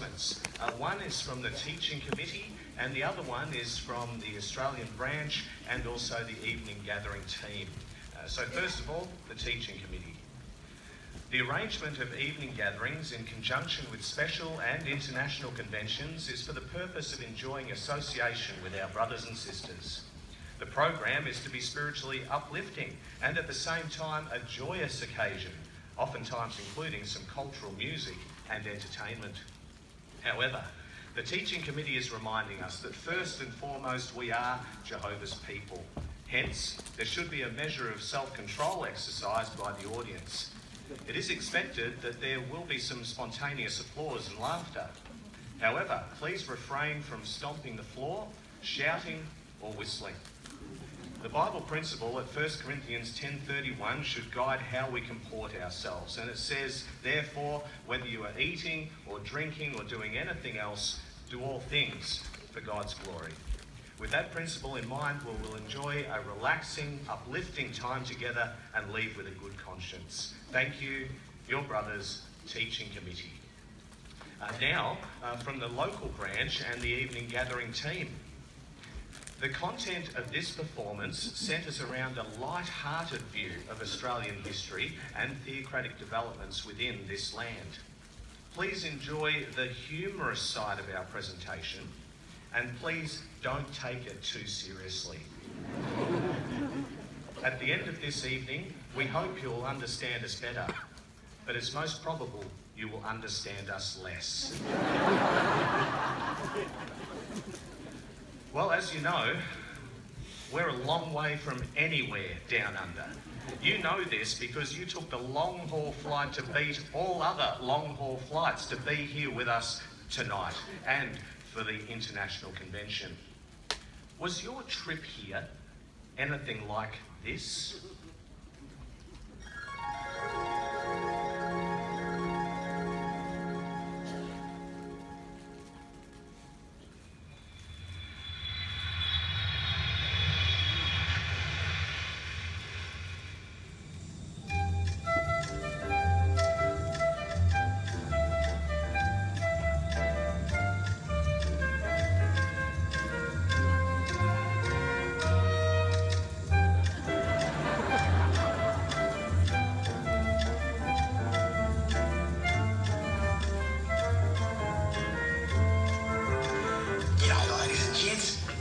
announcements. One is from the teaching committee and the other one is from the Australian branch and also the evening gathering team. So first of all, the teaching committee. The arrangement of evening gatherings in conjunction with special and international conventions is for the purpose of enjoying association with our brothers and sisters. The program is to be spiritually uplifting and at the same time a joyous occasion, oftentimes including some cultural music and entertainment. However, the teaching committee is reminding us that first and foremost we are Jehovah's people. Hence, there should be a measure of self-control exercised by the audience. It is expected that there will be some spontaneous applause and laughter. However, please refrain from stomping the floor, shouting or whistling. The Bible principle at 1 Corinthians 10:31 should guide how we comport ourselves. And it says, therefore, whether you are eating or drinking or doing anything else, do all things for God's glory. With that principle in mind, we will enjoy a relaxing, uplifting time together and leave with a good conscience. Thank you, your brothers, teaching committee. Now, from the local branch and the evening gathering team. The content of this performance centres around a light-hearted view of Australian history and theocratic developments within this land. Please enjoy the humorous side of our presentation and please don't take it too seriously. At the end of this evening, we hope you'll understand us better, but it's most probable you will understand us less. Well, as you know, we're a long way from anywhere down under. You know this because you took the long-haul flight to beat all other long-haul flights to be here with us tonight and for the international convention. Was your trip here anything like this?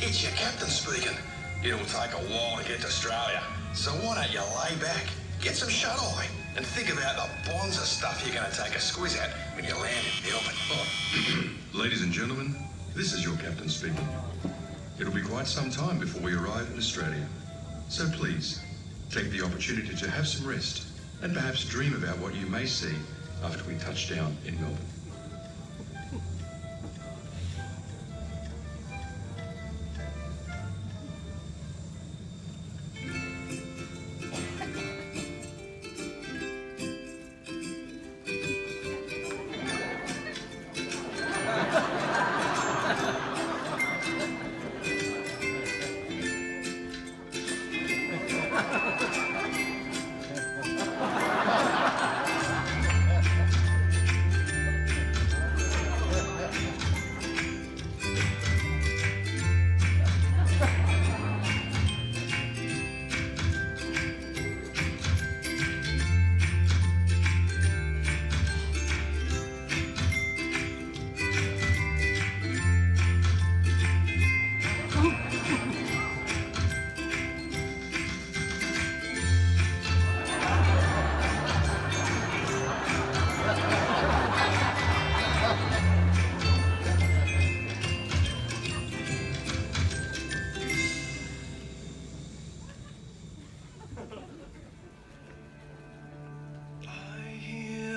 It's your captain speaking. It'll take a while to get to Australia, so why don't you lay back, get some shut-eye, and think about the bonza stuff you're going to take a squiz at when you land in Melbourne. Ladies and gentlemen, this is your captain speaking. It'll be quite some time before we arrive in Australia, so please take the opportunity to have some rest and perhaps dream about what you may see after we touch down in Melbourne.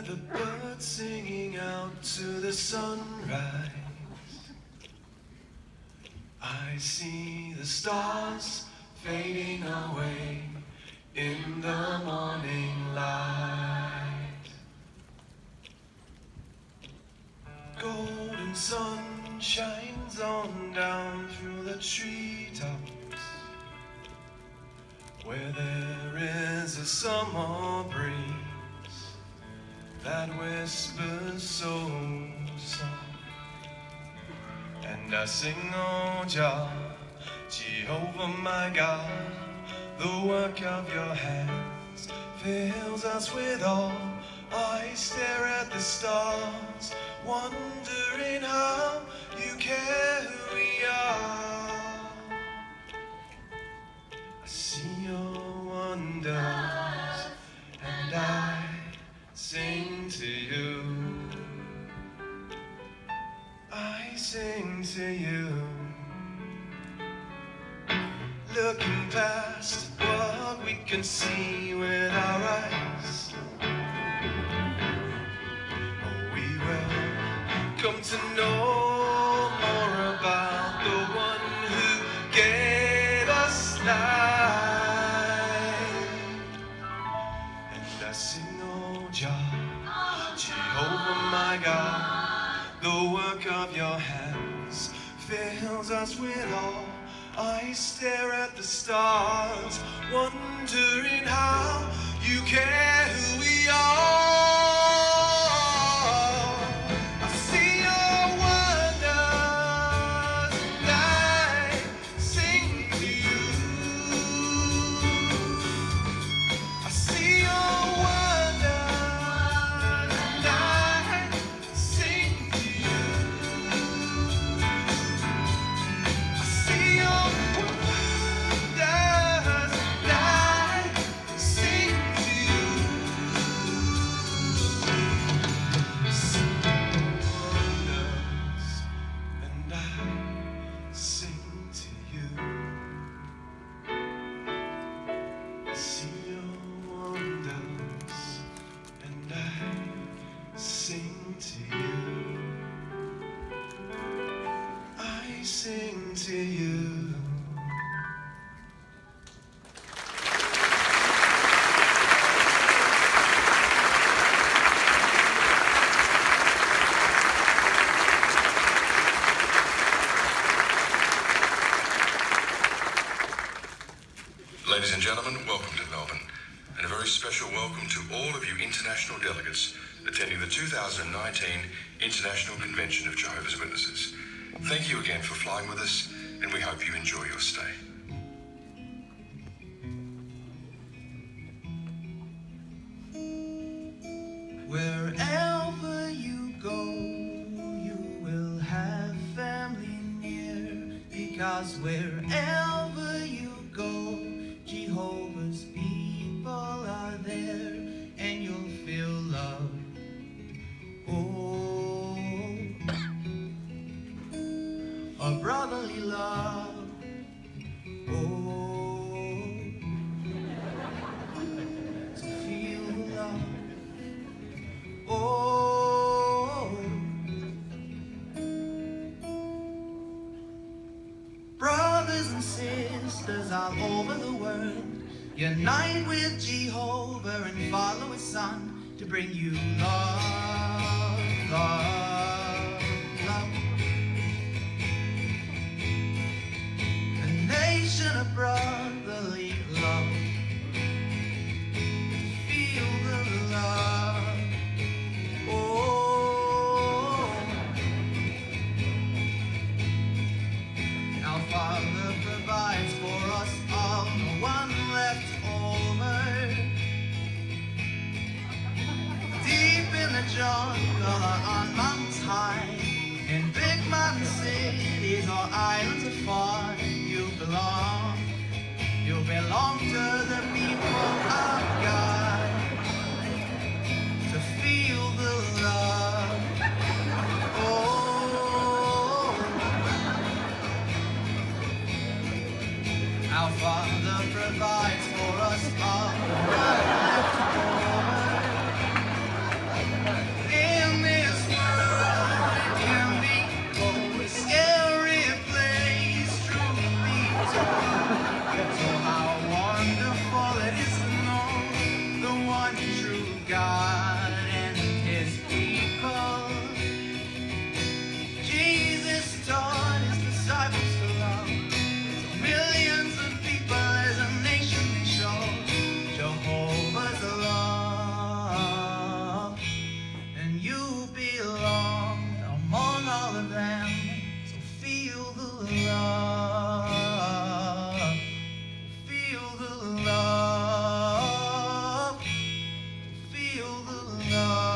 The birds singing out to the sunrise. I see the stars fading away in the morning light. Golden sun shines on down through the treetops, where there is a summer breeze that whispers so soft. And I sing, oh Jah, Jehovah my God, the work of your hands fills us with awe. I stare at the stars, wondering how you care who we are. I see your wonders, and I sing to you. I sing to you. Looking past what we can see with our eyes, we will come to know more about the one who gave us life. And I sing, oh Jah, Jehovah my God, the work of your hands fills us with awe. I stare at the stars, wondering how you care who we are. I see your wonders, and I sing to you. I see your wonders, and I sing to you. I see your sing to you. Ladies and gentlemen, welcome to Melbourne, and a very special welcome to all of you international delegates attending the 2019 International Convention of Jehovah's Witnesses. Thank you again for flying with us, and we hope you enjoy your stay. Wherever you go, you will have family near, because wherever you go, Jehovah's people are there, and you'll feel love. Oh, a brotherly love. Oh, to feel love. Oh, brothers and sisters all over the world, unite with Jehovah and follow his son to bring you love, love, love. A nation of brotherly love. Feel the love. Oh, our Father provides for us all, no one left over. Deep in the jungle or on mountains high, in big mountain cities or islands afar, you belong to the people of God. To feel the love. Oh, our Father provides for us all, right left over. In this world it can be cold, a scary place, truly told. So how wonderful it is to know the one true God and his people. Jesus taught his disciples to love. So millions of people as a nation they show Jehovah's love. And you belong among all of them. So feel Feel the love. Feel the love. Feel the love.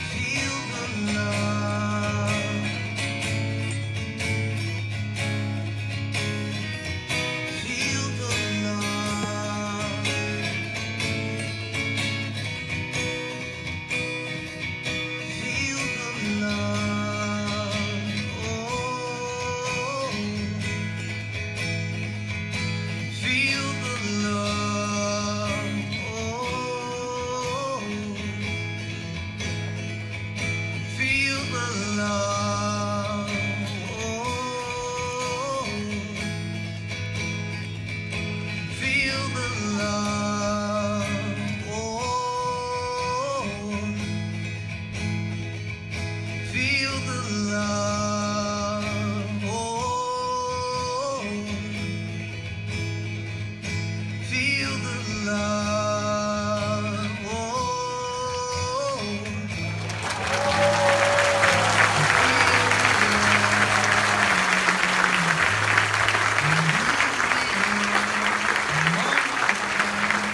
Feel the love. Feel the love. Feel the love. Oh. Feel the love. Oh. Feel the love. Oh. Feel the love. Oh. Feel the love. Oh. Feel the love. Oh.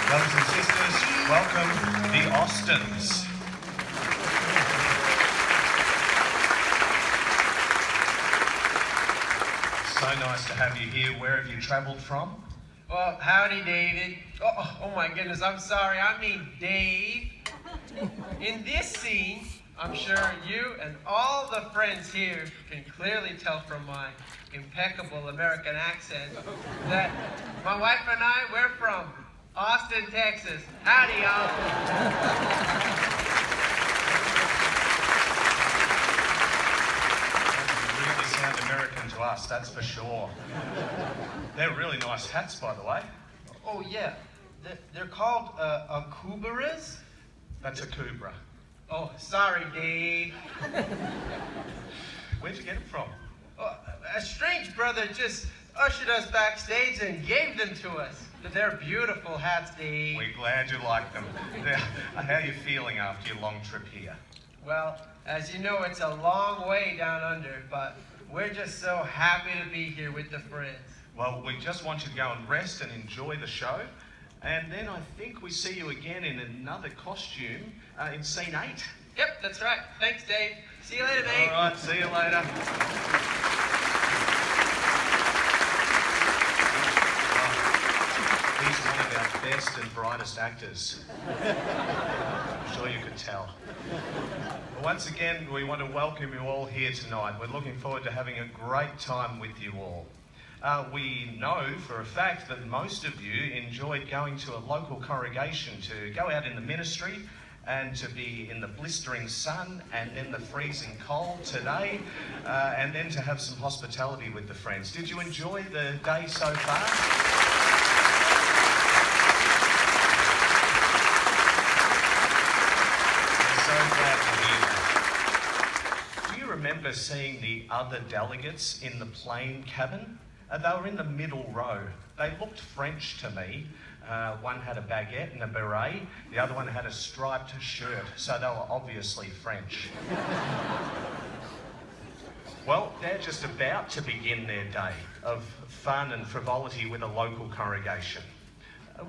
Brothers and sisters, welcome the Austins. So nice to have you here. Where have you travelled from? Well, howdy, David. Oh my goodness, I'm sorry. I mean Dave. In this scene, I'm sure you and all the friends here can clearly tell from my impeccable American accent that my wife and I, we're from Austin, Texas. Howdy, y'all. You really sound American to us, that's for sure. They're really nice hats, by the way. Oh, yeah. They're called akubaras. That's a Kubra. Oh, sorry, Dave. Where'd you get it from? A strange brother just ushered us backstage and gave them to us. They're beautiful hats, Dave. We're glad you like them. How are you feeling after your long trip here? Well, as you know, it's a long way down under, but we're just so happy to be here with the friends. Well, we just want you to go and rest and enjoy the show. And then I think we see you again in another costume in scene 8. Yep, that's right. Thanks, Dave. See you later, Dave. All right, see you later. He's one of our best and brightest actors. I'm sure you could tell. Well, once again, we want to welcome you all here tonight. We're looking forward to having a great time with you all. We know for a fact that most of you enjoyed going to a local congregation to go out in the ministry and to be in the blistering sun and then the freezing cold today, and then to have some hospitality with the friends. Did you enjoy the day so far? We're so glad to hear that. Do you remember seeing the other delegates in the plane cabin? They were in the middle row. They looked French to me. One had a baguette and a beret. The other one had a striped shirt. So they were obviously French. Well, they're just about to begin their day of fun and frivolity with a local congregation.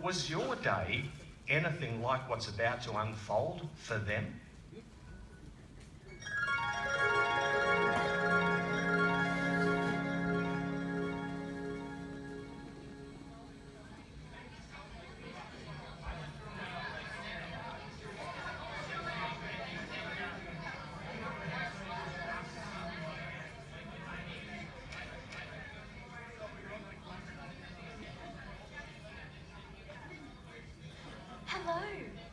Was your day anything like what's about to unfold for them? Hello,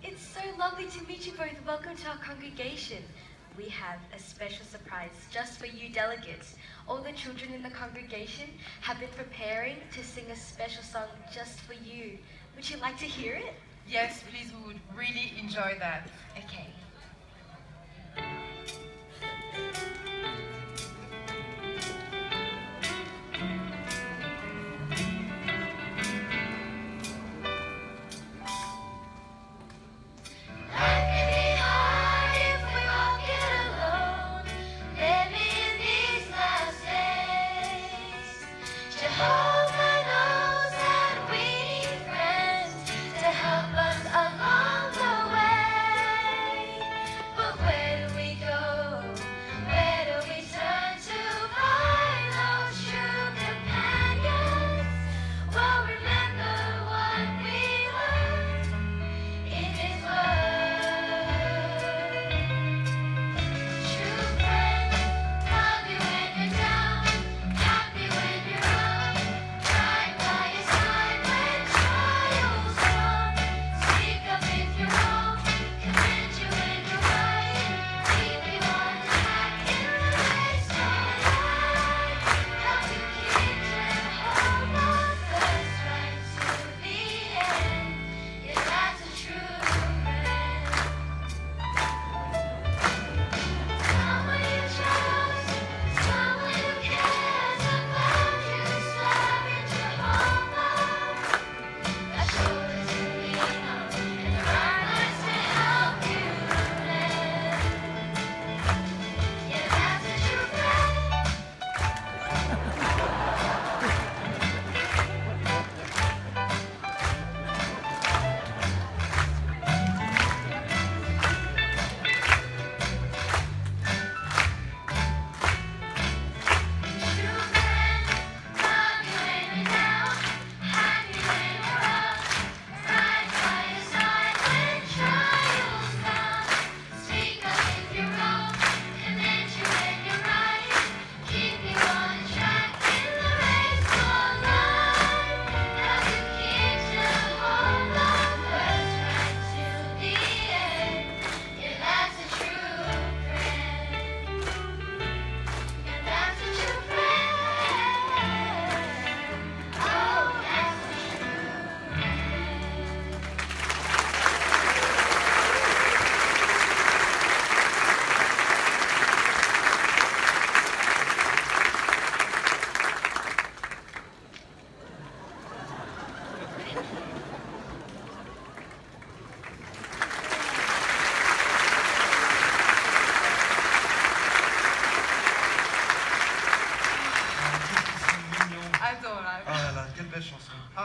it's so lovely to meet you both. Welcome to our congregation. We have a special surprise just for you delegates. All the children in the congregation have been preparing to sing a special song just for you. Would you like to hear it? Yes, please, we would really enjoy that. Okay.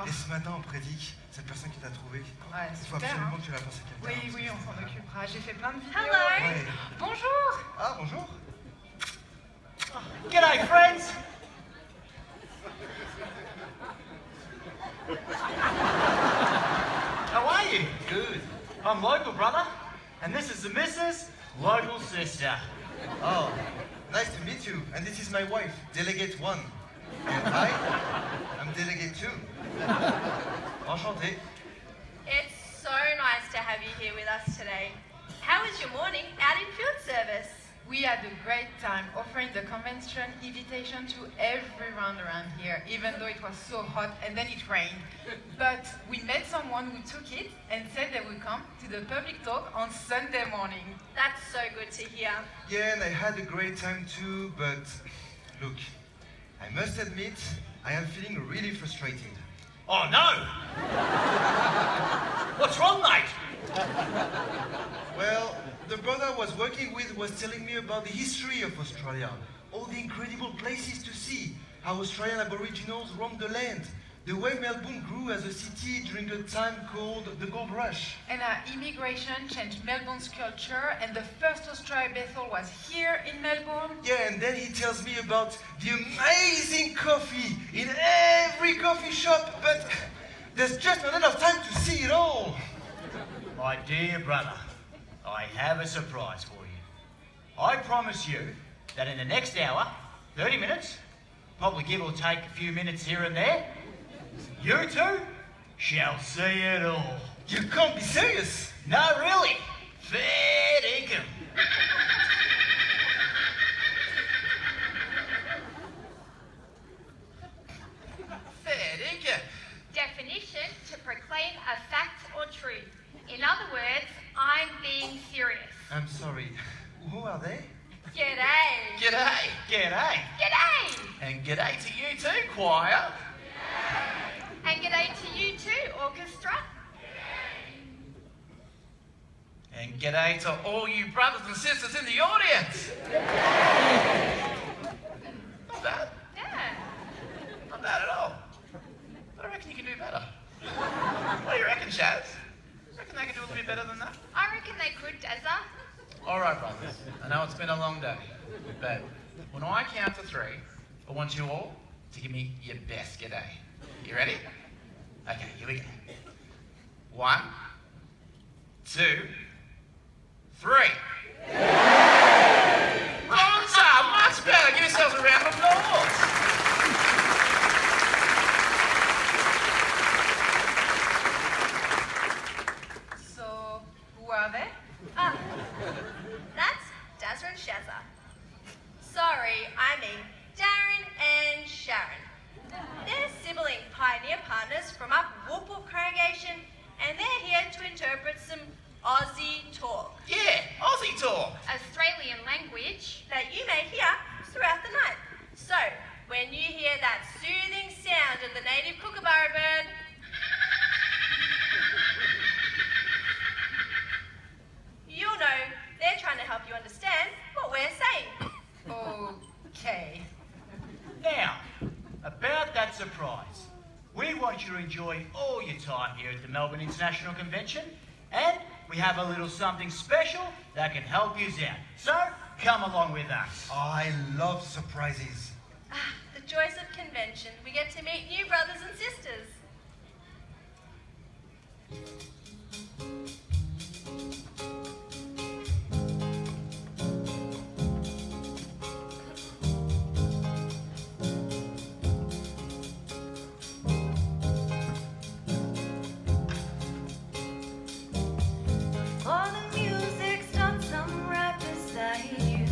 Et ce matin, on prédique cette personne qui t'a trouvé. Ouais, Il faut super, absolument hein. que tu la passes à quelqu'un. Oui, on s'en occupera. J'ai fait plein de vidéos. Hello. Ouais. Bonjour. Ah, bonjour. G'day, friends. How are you? Good. I'm local, brother, and this is the missus, local sister. Oh, nice to meet you. And this is my wife, Delegate 1. And I'm Delegate 2. Enchanté. It's so nice to have you here with us today. How was your morning out in field service? We had a great time offering the convention invitation to everyone around here, even though it was so hot and then it rained. But we met someone who took it and said they would come to the public talk on Sunday morning. That's so good to hear. Yeah, and I had a great time too, but look, I must admit, I am feeling really frustrated. Oh no! What's wrong, mate? Well, the brother I was working with was telling me about the history of Australia. All the incredible places to see, how Australian Aboriginals roamed the land, the way Melbourne grew as a city during a time called the Gold Rush. And our immigration changed Melbourne's culture, and the first Australia Bethel was here in Melbourne. Yeah, and then he tells me about the amazing coffee in every coffee shop, but there's just not enough time to see it all. My dear brother, I have a surprise for you. I promise you that in the next hour, 30 minutes, probably give or take a few minutes here and there, you two shall see it all. You can't be serious. No, really. Fair dinkum. Fair dinkum. Definition: to proclaim a fact or truth. In other words, I'm being serious. I'm sorry. Who are they? G'day. G'day. G'day. G'day. And g'day to you too, choir. And g'day to you too, orchestra. And g'day to all you brothers and sisters in the audience. Not bad. Yeah. Not bad at all. But I reckon you can do better. What do you reckon, Shaz? Reckon they can do a little bit better than that? I reckon they could, Dazza. All right, brothers. I know it's been a long day, but when I count to 3, I want you all to give me your best g'day. You ready? Okay, here we go. 1, 2, 3. Bonza, much better. Give yourselves a round of applause. So, who are they? That's Dazza and Shazza. Sorry, I mean Darren and Sharon. They're sibling pioneer partners from up Whoopal congregation, and they're here to interpret some Aussie talk. Yeah, Aussie talk. Australian language that you may hear throughout the night. So, when you hear that soothing sound of the native kookaburra bird, you'll know they're trying to help you understand what we're saying. Okay. Now, about that surprise. We want you to enjoy all your time here at the Melbourne International Convention, and we have a little something special that can help you out. So, come along with us. I love surprises. The joys of convention. We get to meet new brothers and sisters. All the music's done some right beside you.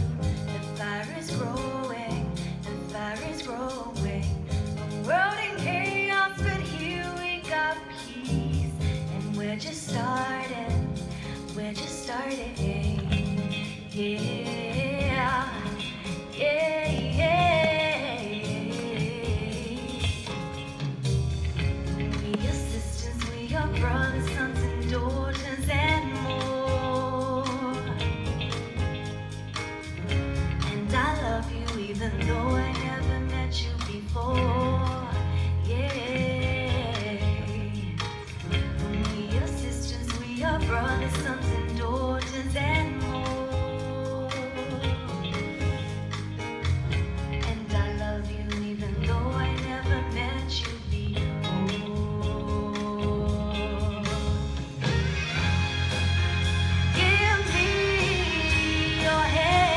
The fire is growing, the fire is growing. A world in chaos, but here we got peace. And we're just starting, we're just starting. Yeah, yeah, yeah. We are sisters, we are brothers, sons and daughters, and more. And I love you even though I never met you before. Yeah. We are sisters, we are brothers, sons and daughters, and more. And I love you even though I never met you before. Give me your hand.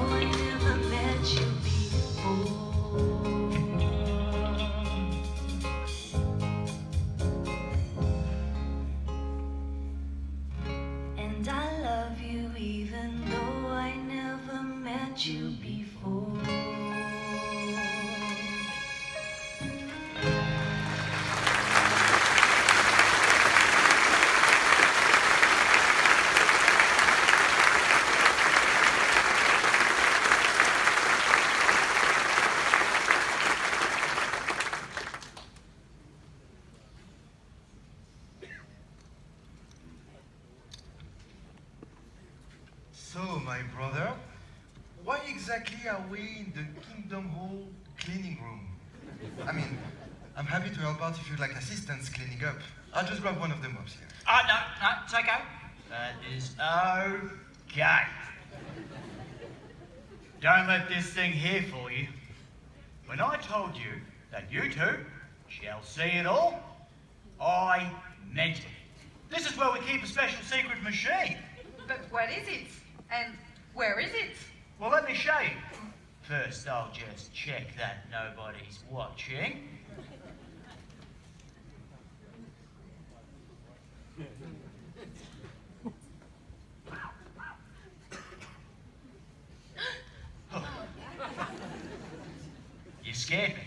though I never met you before. And I love you even though I never met you before. So, my brother, why exactly are we in the Kingdom Hall cleaning room? I mean, I'm happy to help out if you'd like assistance cleaning up. I'll just grab one of the mops here. No, it's okay. That is okay. Don't let this thing here fool you. When I told you that you two shall see it all, I meant it. This is where we keep a special secret machine. But what is it? And where is it? Well, let me show you. First, I'll just check that nobody's watching. You scared me.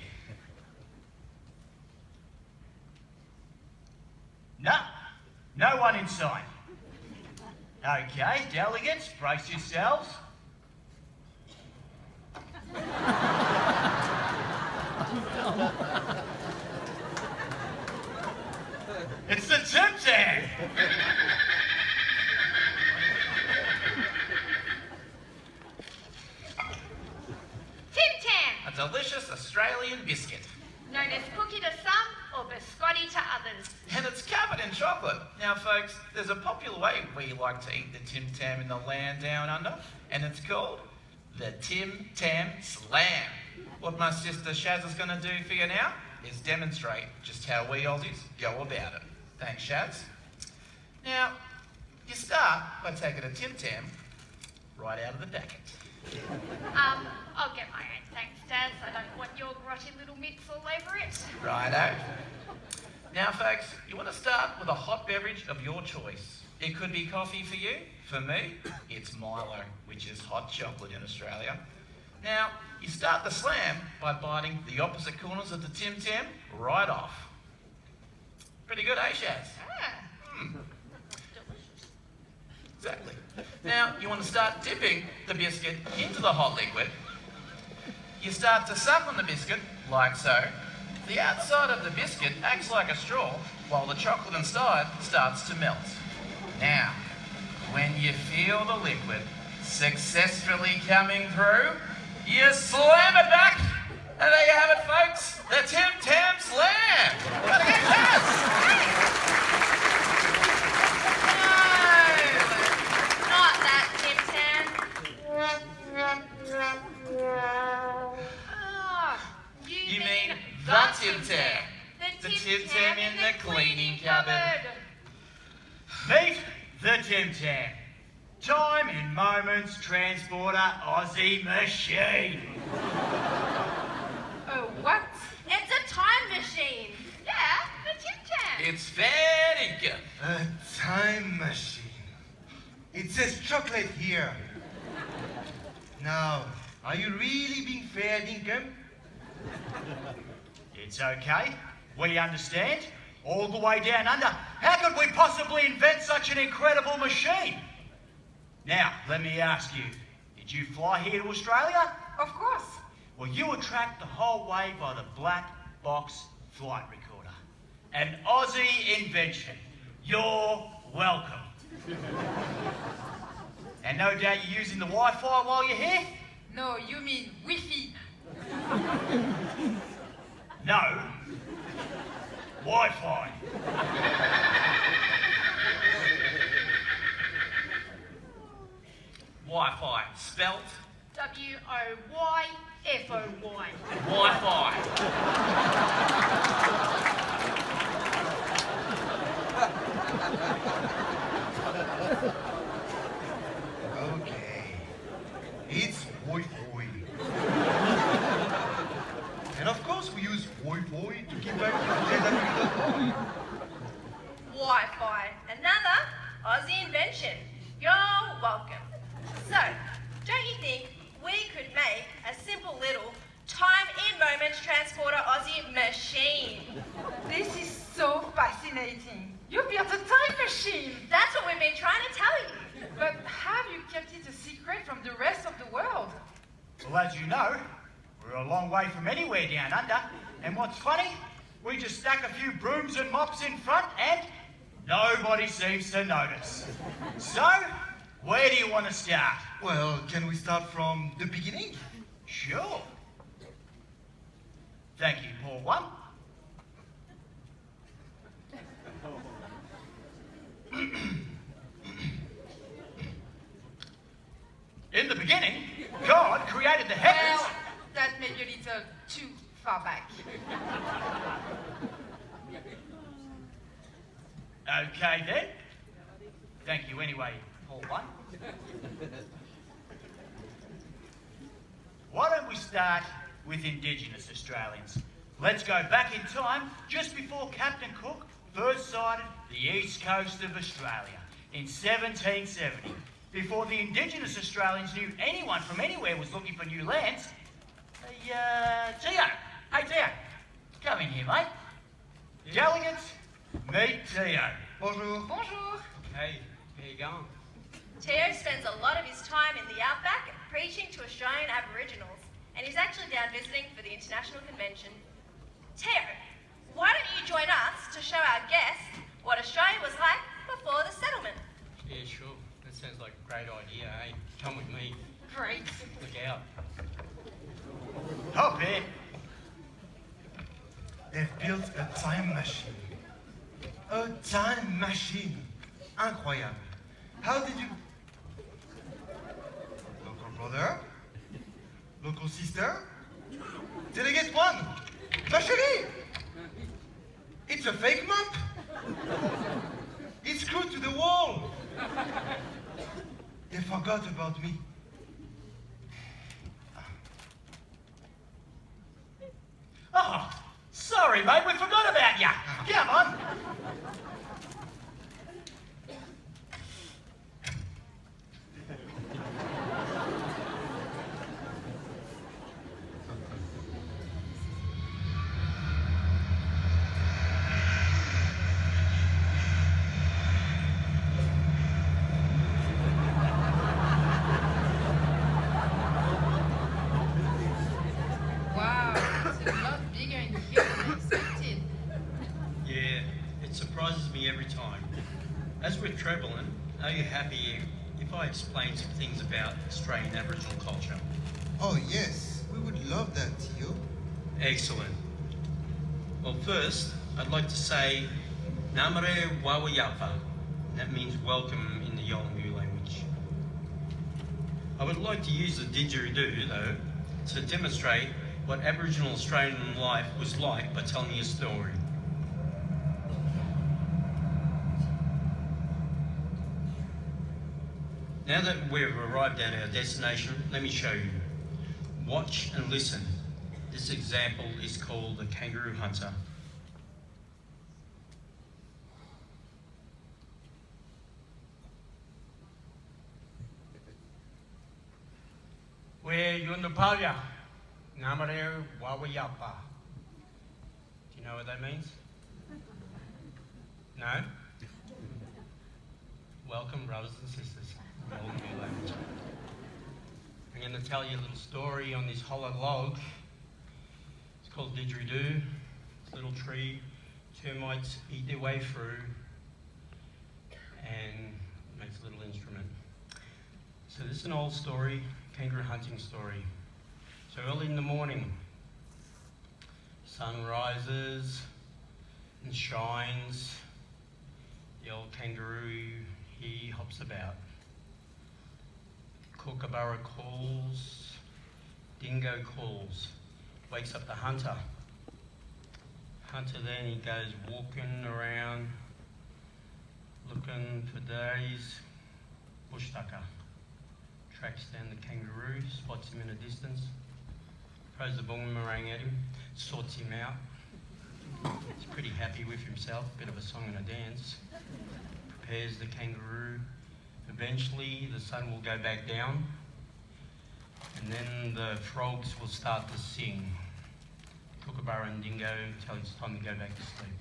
No one inside. Okay, delegates, brace yourselves. It's the Tim Tam! Tim Tam, A delicious Australian biscuit. known as cookie to some or biscotti to others. And it's covered in chocolate. Now, folks, there's a popular way we like to eat the Tim Tam in the land down under, and it's called the Tim Tam Slam. What my sister Shaz is going to do for you now is demonstrate just how we Aussies go about it. Thanks, Shaz. Now, you start by taking a Tim Tam right out of the packet. I'll get my own, thanks, Daz. I don't want your grotty little mitts all over it. Righto. Now, folks, you want to start with a hot beverage of your choice. It could be coffee for you. For me, it's Milo, which is hot chocolate in Australia. Now, you start the slam by biting the opposite corners of the Tim Tam right off. Pretty good, eh, Shaz? Exactly. Now, you want to start dipping the biscuit into the hot liquid. You start to suck on the biscuit, like so. The outside of the biscuit acts like a straw, while the chocolate inside starts to melt. Now, when you feel the liquid successfully coming through, you slam it back, and there you have it, folks, the Tim Tam Slam! Gotta get Not that, Tim Tam. You mean the Tim Tam. The Tim Tam in the cleaning cupboard. Meet the Tim Tam. Time in moments transporter Aussie machine. Oh, what? It's a time machine. Yeah, the Tim Tam. It's fair dinkum. A time machine. It says chocolate here. Now, are you really being fair dinkum? It's okay. We understand. All the way down under. How could we possibly invent such an incredible machine? Now, let me ask you, did you fly here to Australia? Of course. Well, you were tracked the whole way by the black box flight recorder. An Aussie invention. You're welcome. And no doubt you're using the Wi-Fi while you're here? No, you mean Wi-Fi. No. Wi-Fi. Wi-Fi, spelt W-O-Y-F-O-Y. Wi-Fi. Okay. It's oi oi. And of course we use Wi-Fi to keep back the Wi-Fi, another Aussie invention. You're welcome. So, don't you think we could make a simple little time-in-moments transporter Aussie machine? This is so fascinating. You built a time machine. That's what we've been trying to tell you. But have you kept it a secret from the rest of the world? Well, as you know, we're a long way from anywhere down under. And what's funny, we just stack a few brooms and mops in front and nobody seems to notice. So, where do you want to start? Well, can we start from the beginning? Sure. Thank you, Paul One. In the beginning, God created the heavens. Well, that may be a little too far back. Okay then. Thank you anyway, Paul One. Why don't we start with Indigenous Australians? Let's go back in time just before Captain Cook first sighted the east coast of Australia in 1770. Before the Indigenous Australians knew anyone from anywhere was looking for new lands. Tio. Hey, Tio. Come in here, mate. Delegates, meet Tio. Bonjour. Bonjour. Hey, how you going? Teo spends a lot of his time in the outback preaching to Australian Aboriginals, and he's actually down visiting for the International Convention. Teo, why don't you join us to show our guests what Australia was like before the settlement? Yeah, sure. That sounds like a great idea, hey? Come with me. Great. Look out. Hop in. They've built a time machine. A time machine. Incroyable. How did you... Local brother? Local sister? Delegate one! Ma chérie! It's a fake map! It's screwed to the wall! They forgot about me. Oh, sorry, mate, we forgot about you. Come on. Wow, it's a lot bigger in here than I expected. Yeah, it surprises me every time. As we're travelling, are you happy if I explain some things about Australian Aboriginal culture? Oh yes, we would love that, Tio. Excellent. Well, first, I'd like to say Namare Wawayapa. That means welcome in the Yolngu language. I would like to use the didgeridoo, though, to demonstrate what Aboriginal Australian life was like by telling you a story. Now that we've arrived at our destination, let me show you. Watch and listen. This example is called the kangaroo hunter. We're Yunupalya, Namare Wawayapa. Do you know what that means? No? Welcome, brothers and sisters. Yolngu language. I'm going to tell you a little story on this hollow log. It's called didgeridoo. It's a little tree. Termites eat their way through and makes a little instrument. So this is an old story, kangaroo hunting story. So early in the morning, sun rises and shines. The old kangaroo, he hops about. Kookaburra calls, dingo calls, wakes up the hunter. Hunter then, he goes walking around, looking for days, bush tucker, tracks down the kangaroo, spots him in a distance, throws the boomerang at him, sorts him out. He's pretty happy with himself, bit of a song and a dance. Prepares the kangaroo. Eventually the sun will go back down and then the frogs will start to sing. Kookaburra and Dingo tell it's time to go back to sleep.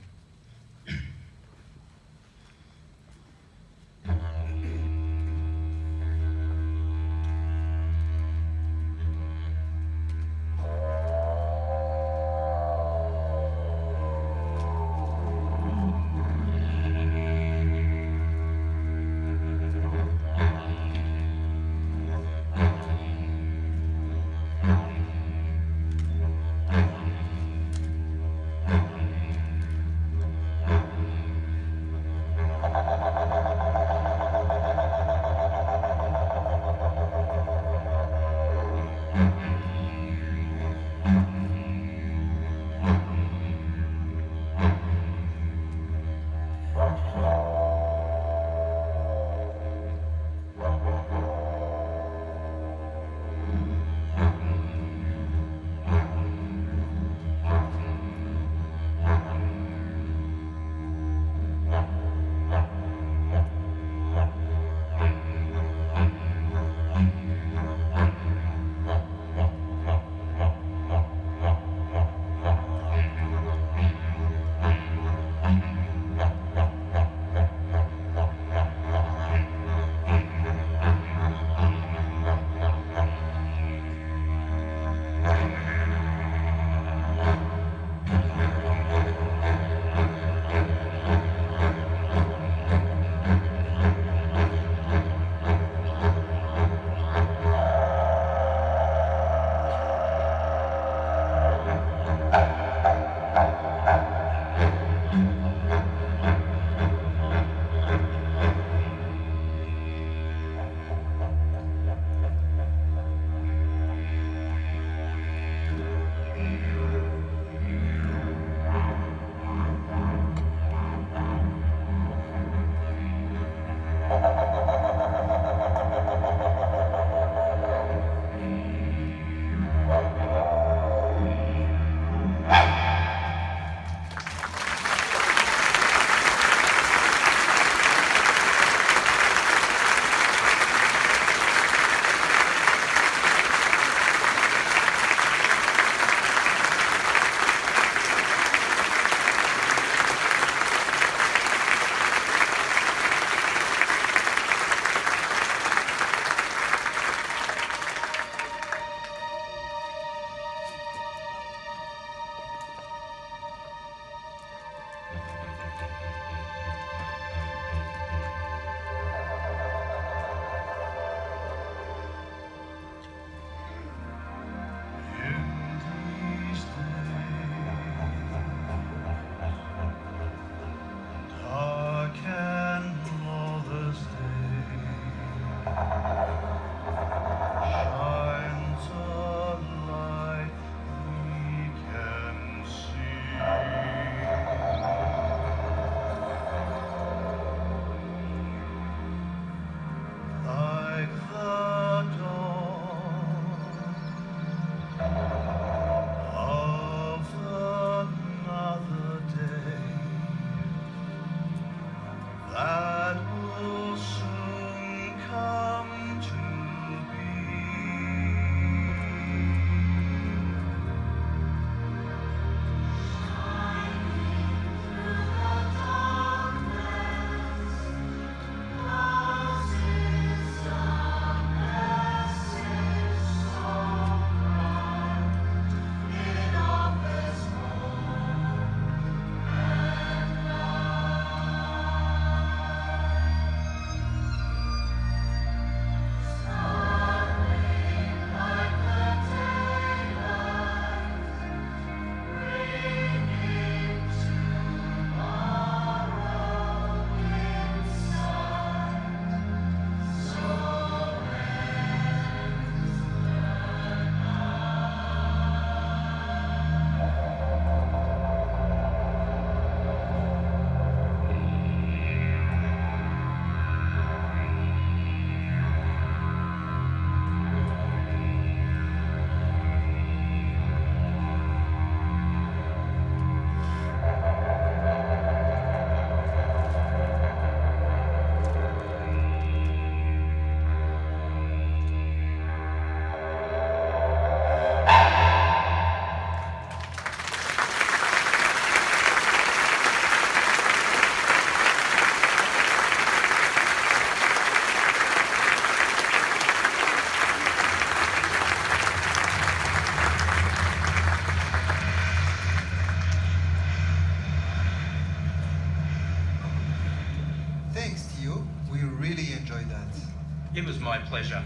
my pleasure.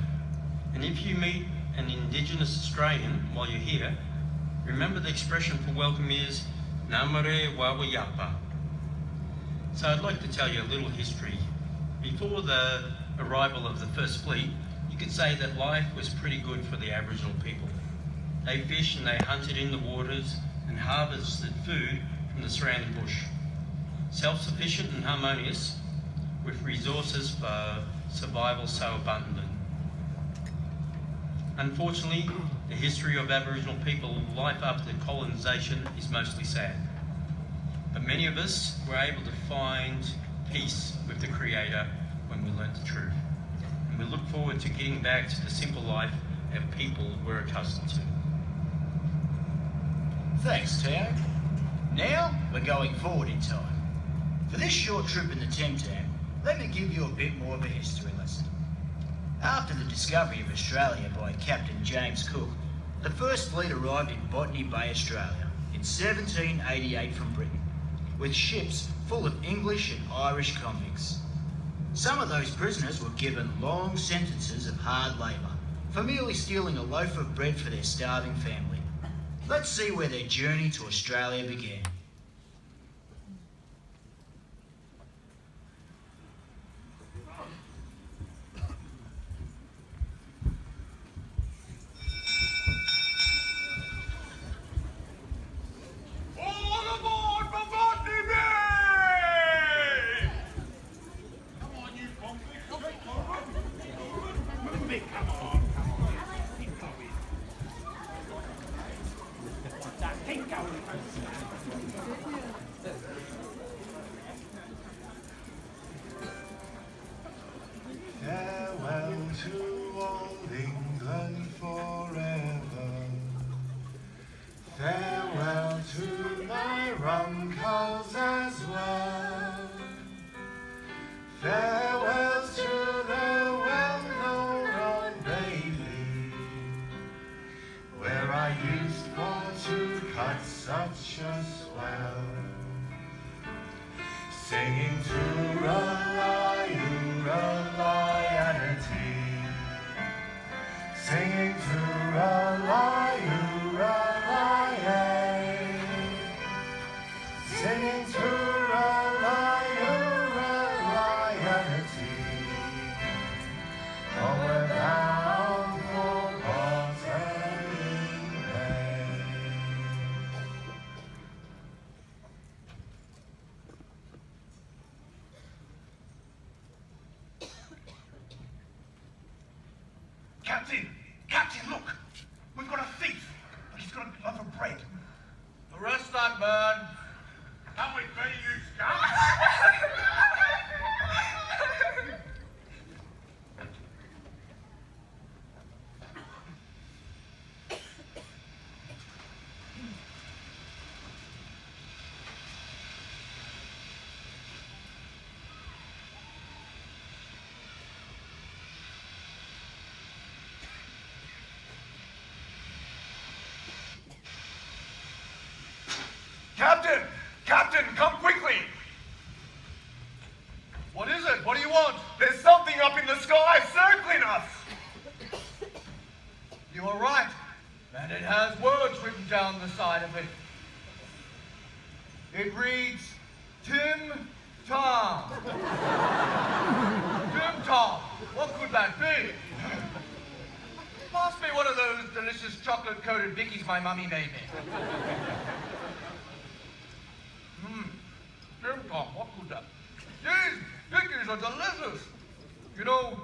And if you meet an Indigenous Australian while you're here, remember the expression for welcome is Namare Wawayapa. So I'd like to tell you a little history. Before the arrival of the First Fleet, you could say that life was pretty good for the Aboriginal people. They fished and they hunted in the waters and harvested food from the surrounding bush. Self-sufficient and harmonious, with resources for survival so abundant. Unfortunately, the history of Aboriginal people life after colonisation is mostly sad. But many of us were able to find peace with the Creator when we learnt the truth. And we look forward to getting back to the simple life our people were accustomed to. Thanks, Tao. Now we're going forward in time. For this short trip in the Tim Tam, let me give you a bit more of a history lesson. After the discovery of Australia by Captain James Cook, the First Fleet arrived in Botany Bay, Australia in 1788 from Britain, with ships full of English and Irish convicts. Some of those prisoners were given long sentences of hard labour for merely stealing a loaf of bread for their starving family. Let's see where their journey to Australia began. Farewell to old England forever. Farewell to my uncles as well. Farewell to the well-known Old Bailey, where I used for to cut such a swell, singing Tooralai, Ooralai, singing Tooralai, Ooralai, singing Tooralai, Ooralai, oh, we're bound for Portland Bay. Captain, look! We've got a thief, but he's got a loaf of bread. Arrest that man. Come with me, you scum! Captain, come quickly! What is it? What do you want? There's something up in the sky circling us! You are right. And it has words written down the side of it. It reads, Tim Tam. Tim Tam. What could that be? Must be one of those delicious chocolate-coated Vickies my mummy made me. Tim Tam, what could that? These Vickies are delicious. You know,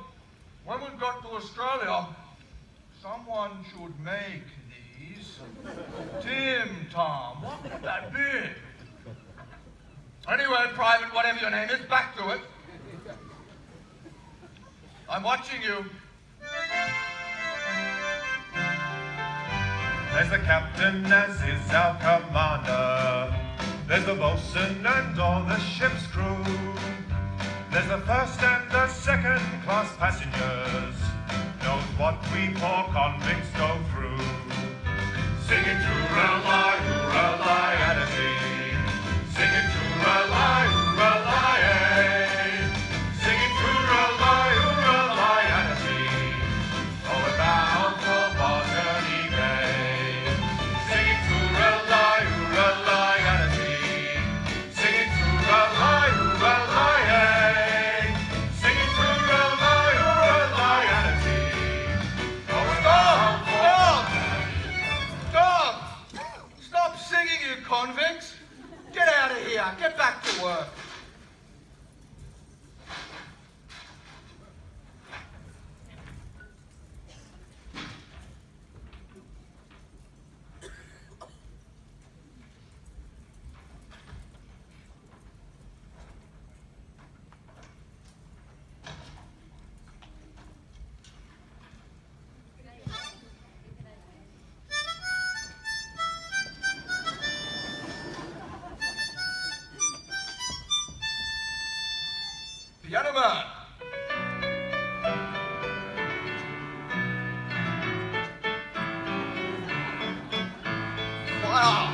when we got to Australia, someone should make these. Tim Tam, what could that be? Anyway, Private, whatever your name is, back to it. I'm watching you. There's the captain as is our commander. There's the boatswain and all the ship's crew. There's the first and the second class passengers. Knows what we poor convicts go through. Singing Tooralai, Ooralai, Adity. Singing Tooralai, Ooralai, eh. Singing Tooralai, Ooralai, Adity. Gentlemen. Wow.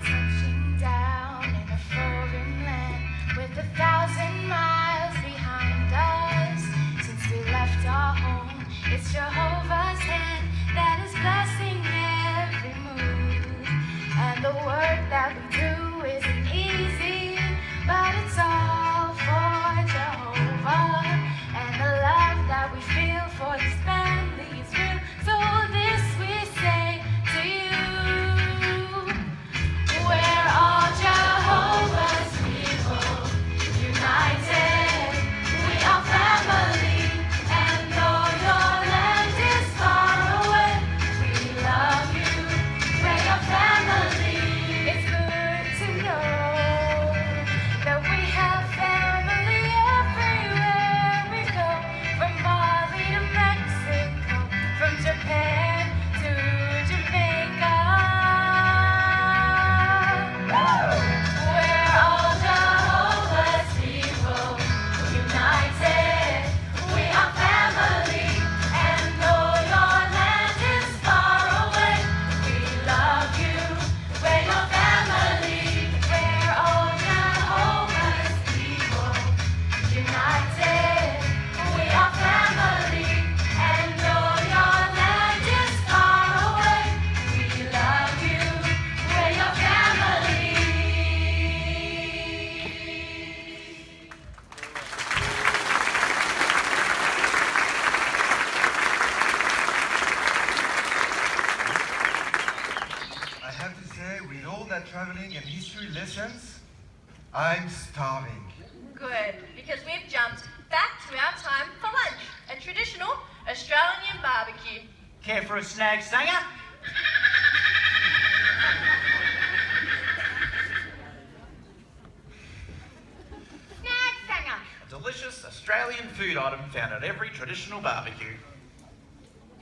Touching down in a foreign land with 1,000 miles behind us. Since we left our home, it's Jehovah's hand that is blessing every move. And the work that we do isn't easy, but it's all for Jehovah. And the love that we feel for this family is real. So this we say to you. We're all Jehovah's people, united. We are family, and though your land is far away, we love you. We're your family. It's good to know that we have family everywhere we go, from Bali to Mexico, from Japan to Jamaica. We're all Jehovah's people, united. We are family, and though your land is far away, we love you. We're your family. We're all Jehovah's people, united. We are family, and though your land is far away, we love you. We're your family. I have to say, with all that traveling and history lessons, I'm starving. Good, because we've jumped back to our time for lunch, a traditional Australian barbecue. Care for a snag sanger? Snack sanger. A delicious Australian food item found at every traditional barbecue.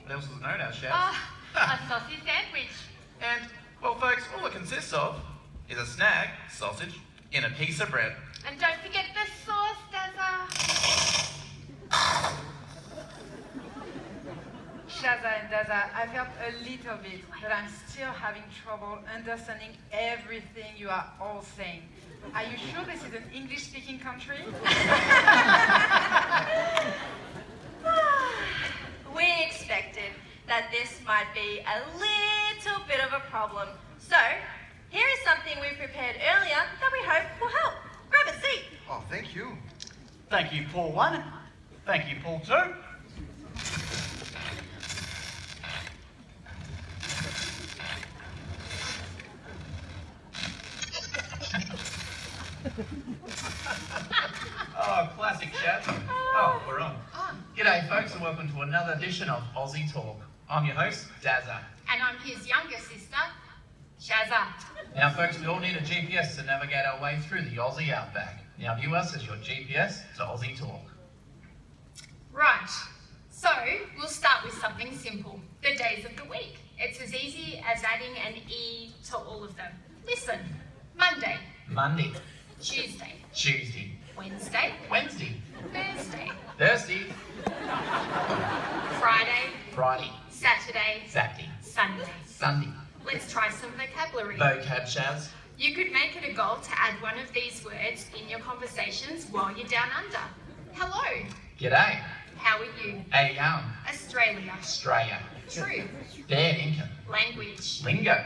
What else is it known as, Chef? A sausage sandwich. And, well, folks, all it consists of is a snag, sausage, in a piece of bread. And don't forget the sauce, Daza. Shaza and Daza, I felt a little bit, but I'm still having trouble understanding everything you are all saying. Are you sure this is an English-speaking country? We expected that this might be a little bit of a problem. So, here is something we prepared earlier that we hope will help. Grab a seat. Oh, thank you. Thank you, Paul 1. Thank you, Paul 2. Oh, classic, Chef. Oh, we're on. G'day, folks, and welcome to another edition of Aussie Talk. I'm your host, Dazza. And I'm his younger sister, Shaza. Now, folks, we all need a GPS to navigate our way through the Aussie outback. Now, view us as your GPS to Aussie Talk. Right, so we'll start with something simple, the days of the week. It's as easy as adding an E to all of them. Listen, Monday, Monday, Tuesday, Tuesday, Wednesday, Wednesday, Thursday, Thursday, Friday, Friday, Saturday, Saturday, Sunday. Sunday. Let's try some vocabulary. Vocab, Shaz. You could make it a goal to add one of these words in your conversations while you're down under. Hello. G'day. How are you? How you going? Australia. Australia. True. Fair income. Language. Lingo.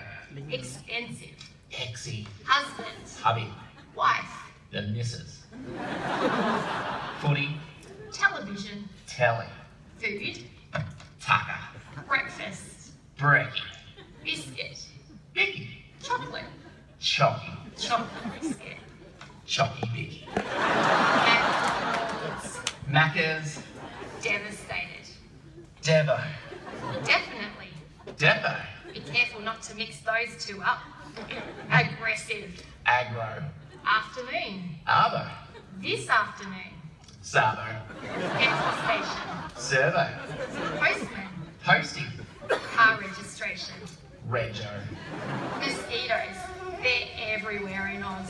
Expensive. Exy. Husband. Hubby. Wife. The missus. Footy. Television. Telly. Food. Tucker. Breakfast. Brekkie. Biscuit. Bicky. Chocolate. Chocky. Chocolate biscuit. Chocky Bicky. McDonald's. Macca's. Devastated. Devo. Definitely. Depo. Be careful not to mix those two up. Aggressive. Aggro. Afternoon. Arvo. This afternoon. Savo. Petrol station. Servo. Postman. Posting. Car registration. Rego. Mosquitoes. They're everywhere in Oz.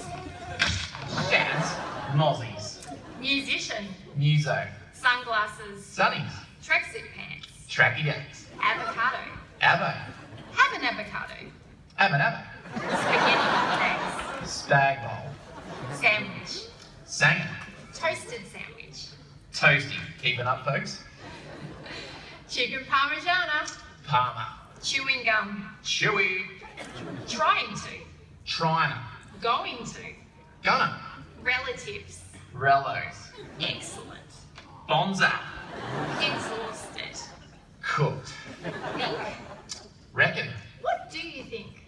Shaz. Mozzies. Musician. Muso. Sunglasses. Sunnies. Tracksuit pants. Tracky days. Avocado. Avo. Have an avocado. Abba. Spaghetti bolognese. Spag bowl. Sandwich. Sanger. Toasted sandwich. Toasty. Keeping up, folks. Chicken parmigiana. Parma. Chewing gum. Chewy. Trying to. Trying. Going to. Gonna. Relatives. Rellos. Excellent. Bonza. Exhausted. Cooked. Think. Reckon. What do you think?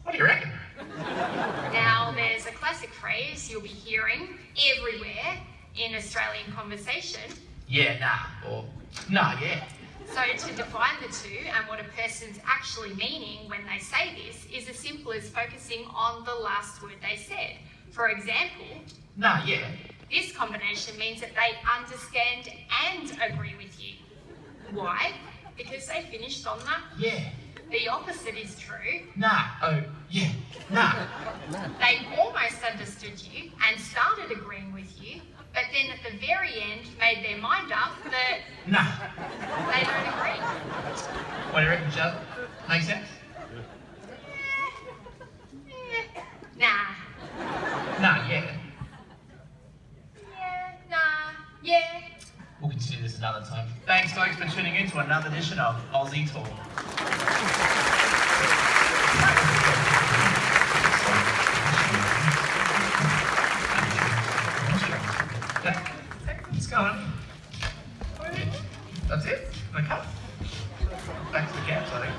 What do you reckon? Now, there's a classic phrase you'll be hearing everywhere in Australian conversation. Yeah, nah. Or, nah, yeah. So to define the two and what a person's actually meaning when they say this is as simple as focusing on the last word they said. For example, Nah, yeah. this combination means that they understand and agree with you. Why? Because they finished on the. Yeah. The opposite is true. Nah. Oh, yeah. Nah. They almost understood you and started agreeing with you, but then at the very end made their mind up that Nah. they don't agree. What do you reckon, Shaz? Make sense? Nah. Nah, yeah. Yeah, nah, yeah. We'll continue this another time. Thanks, folks, for tuning in to another edition of Aussie Talk. It's going. That's it? Okay. Back to the camps, I think.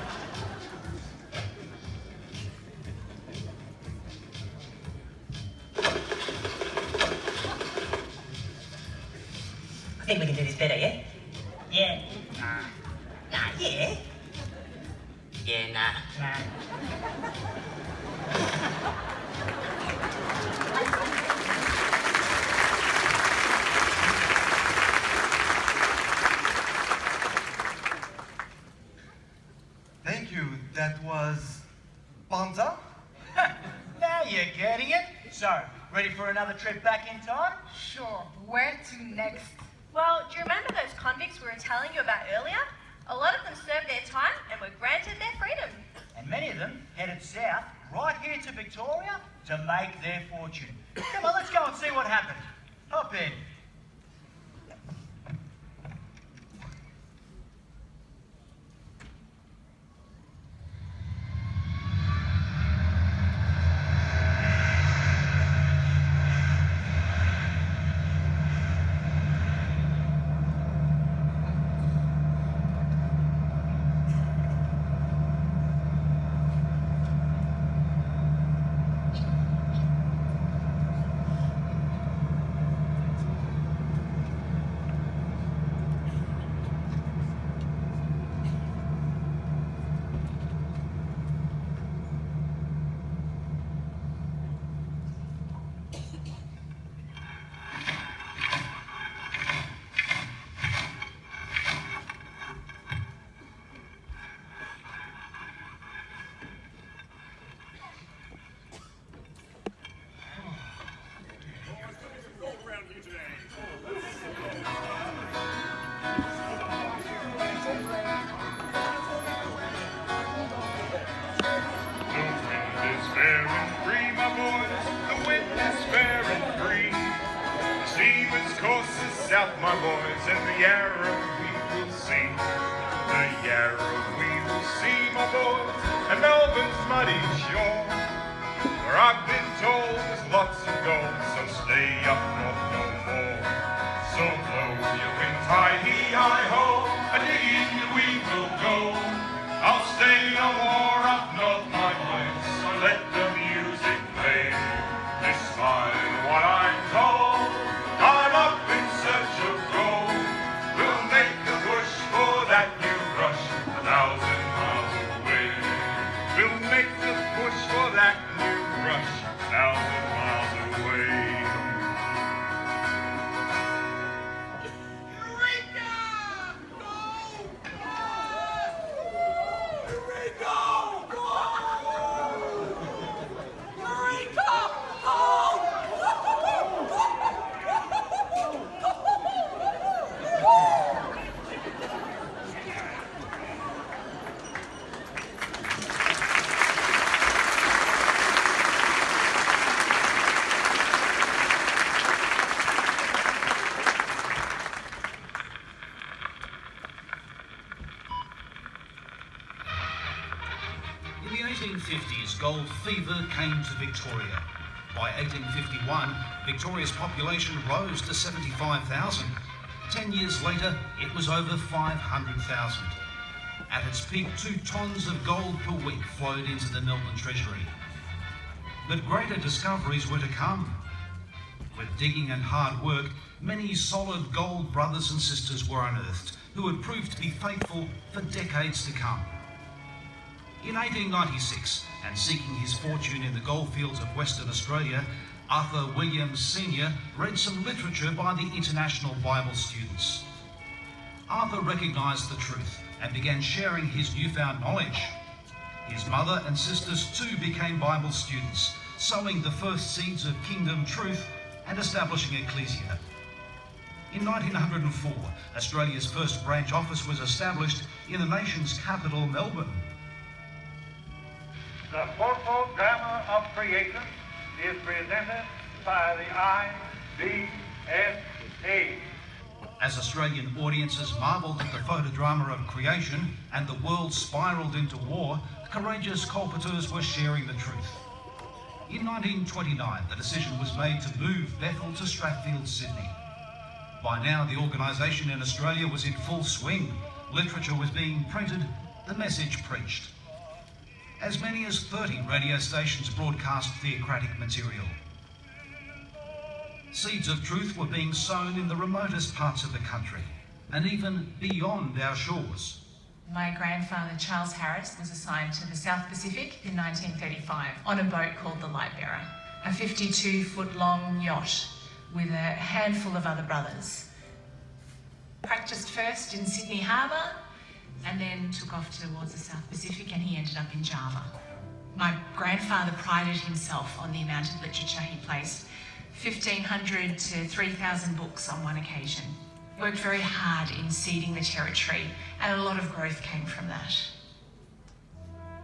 I think we can do this better, yeah? Yeah. Nah. Nah, yeah. Yeah, nah. Nah. Thank you. That was Bonza? Now you're getting it. So, ready for another trip back in time? Sure. Where to next? Well, do you remember those convicts we were telling you about earlier? A lot of them served their time and were granted their freedom. And many of them headed south, right here to Victoria, to make their fortune. Come on, let's go and see what happened. Hop in. south, my boys, and the Yarra we will see. The Yarra we will see, my boys, and Melbourne's muddy shore, where I've been told there's lots of gold, so stay up north no more. So blow your winds high, hee-hi-ho, a digging we will go. I'll stay no more up north, my boys, so let the music play. Despite what I'm told, I'm up in search of gold. We'll make a push for that new rush 1,000 miles away. We'll make the push for that new rush 1,000 miles away. In the 1850s, gold fever came to Victoria. By 1851, Victoria's population rose to 75,000. 10 years later, it was over 500,000. At its peak, 2 tons of gold per week flowed into the Melbourne Treasury. But greater discoveries were to come. With digging and hard work, many solid gold brothers and sisters were unearthed, who would prove to be faithful for decades to come. In 1896, and seeking his fortune in the goldfields of Western Australia, Arthur Williams Sr. read some literature by the International Bible Students. Arthur recognised the truth and began sharing his newfound knowledge. His mother and sisters too became Bible students, sowing the first seeds of kingdom truth and establishing ecclesia. In 1904, Australia's first branch office was established in the nation's capital, Melbourne. The fourfold drama of creation is presented by the IBSA. As Australian audiences marvelled at the photodrama of creation and the world spiralled into war, courageous colporteurs were sharing the truth. In 1929, the decision was made to move Bethel to Strathfield, Sydney. By now, the organisation in Australia was in full swing. Literature was being printed, the message preached. As many as 30 radio stations broadcast theocratic material. Seeds of truth were being sown in the remotest parts of the country, and even beyond our shores. My grandfather, Charles Harris, was assigned to the South Pacific in 1935 on a boat called the Lightbearer, a 52-foot-long yacht with a handful of other brothers. Practiced first in Sydney Harbour, and then took off towards the South Pacific, and he ended up in Java. My grandfather prided himself on the amount of literature he placed, 1,500 to 3,000 books on one occasion. Worked very hard in seeding the territory, and a lot of growth came from that.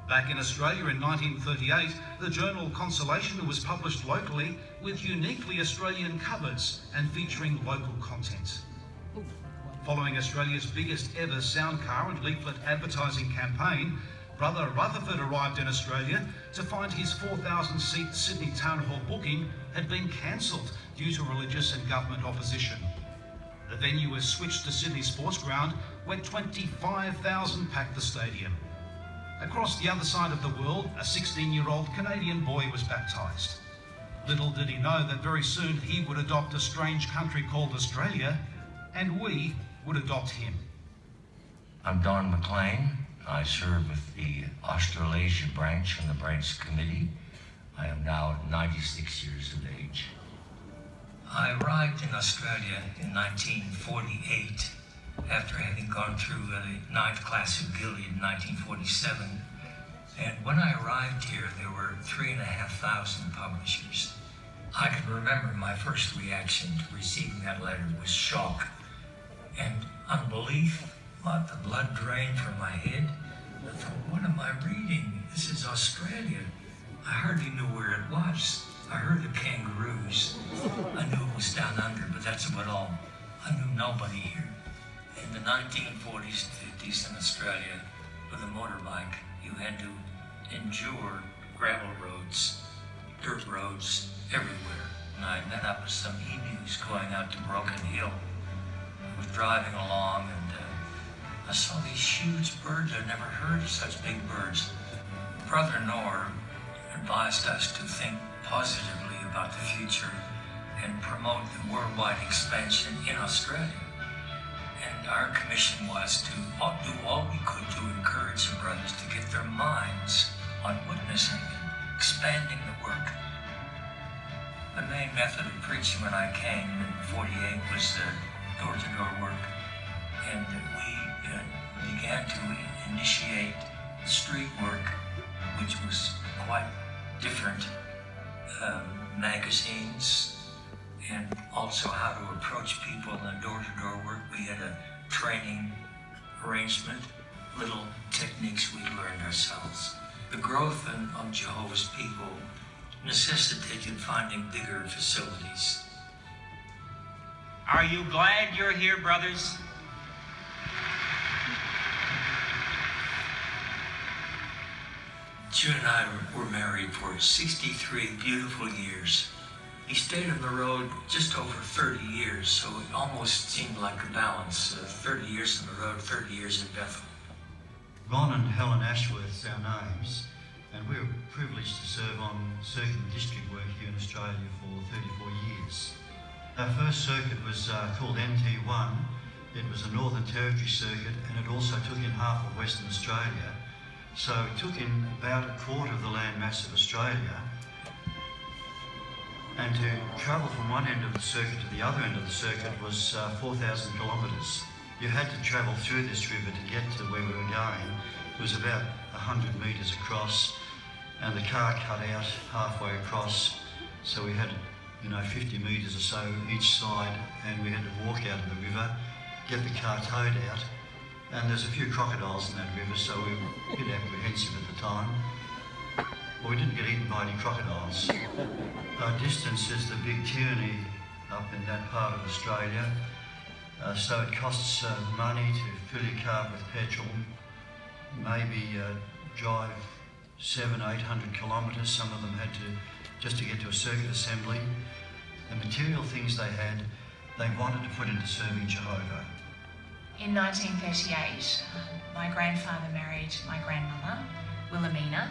Back in Australia in 1938, the journal Consolation was published locally with uniquely Australian covers and featuring local content. Following Australia's biggest ever sound car and leaflet advertising campaign, Brother Rutherford arrived in Australia to find his 4,000-seat Sydney Town Hall booking had been cancelled due to religious and government opposition. The venue was switched to Sydney Sports Ground, where 25,000 packed the stadium. Across the other side of the world, a 16-year-old Canadian boy was baptised. Little did he know that very soon he would adopt a strange country called Australia, and we would adopt him. I'm Don McLean. I serve with the Australasia branch and the branch committee. I am now 96 years of age. I arrived in Australia in 1948 after having gone through the 9th class of Gilead in 1947. And when I arrived here, there were 3,500 publishers. I can remember my first reaction to receiving that letter was shock and unbelief. Let the blood drain from my head. I thought, what am I reading? This is Australia. I hardly knew where it was. I heard the kangaroos. I knew it was down under, but that's about all. I knew nobody here. In the 1940s and 50s in Australia, with a motorbike, you had to endure gravel roads, dirt roads everywhere. And I met up with some emus going out to Broken Hill. I was driving along and I saw these huge birds. I'd never heard of such big birds. Brother Nor advised us to think positively about the future and promote the worldwide expansion in Australia. And our commission was to do all we could to encourage the brothers to get their minds on witnessing and expanding the work. The main method of preaching when I came in 48 was door-to-door work. And we began to initiate street work, which was quite different. Magazines, and also how to approach people in the door-to-door work. We had a training arrangement, little techniques we learned ourselves. The growth of Jehovah's people necessitated finding bigger facilities. Are you glad you're here, brothers? June and I were married for 63 beautiful years. We stayed on the road just over 30 years, so it almost seemed like a balance. 30 years on the road, 30 years in Bethel. Ron and Helen Ashworth's our names, and we were privileged to serve on circuit and district work here in Australia for 34 years. Our first circuit was called MT1. It was a Northern Territory circuit, and it also took in half of Western Australia. So it took in about a quarter of the land mass of Australia. And to travel from one end of the circuit to the other end of the circuit was 4,000 kilometres. You had to travel through this river to get to where we were going. It was about 100 metres across, and the car cut out halfway across. So we had, 50 metres or so each side, and we had to walk out of the river, get the car towed out. And there's a few crocodiles in that river, so we were a bit apprehensive at the time. Well, we didn't get eaten by any crocodiles. Our distance is the big tyranny up in that part of Australia. So it costs money to fill your car with petrol, maybe drive 700-800 kilometres. Some of them had to, just to get to a circuit assembly. The material things they had, they wanted to put into serving Jehovah. In 1938, my grandfather married my grandmother, Wilhelmina,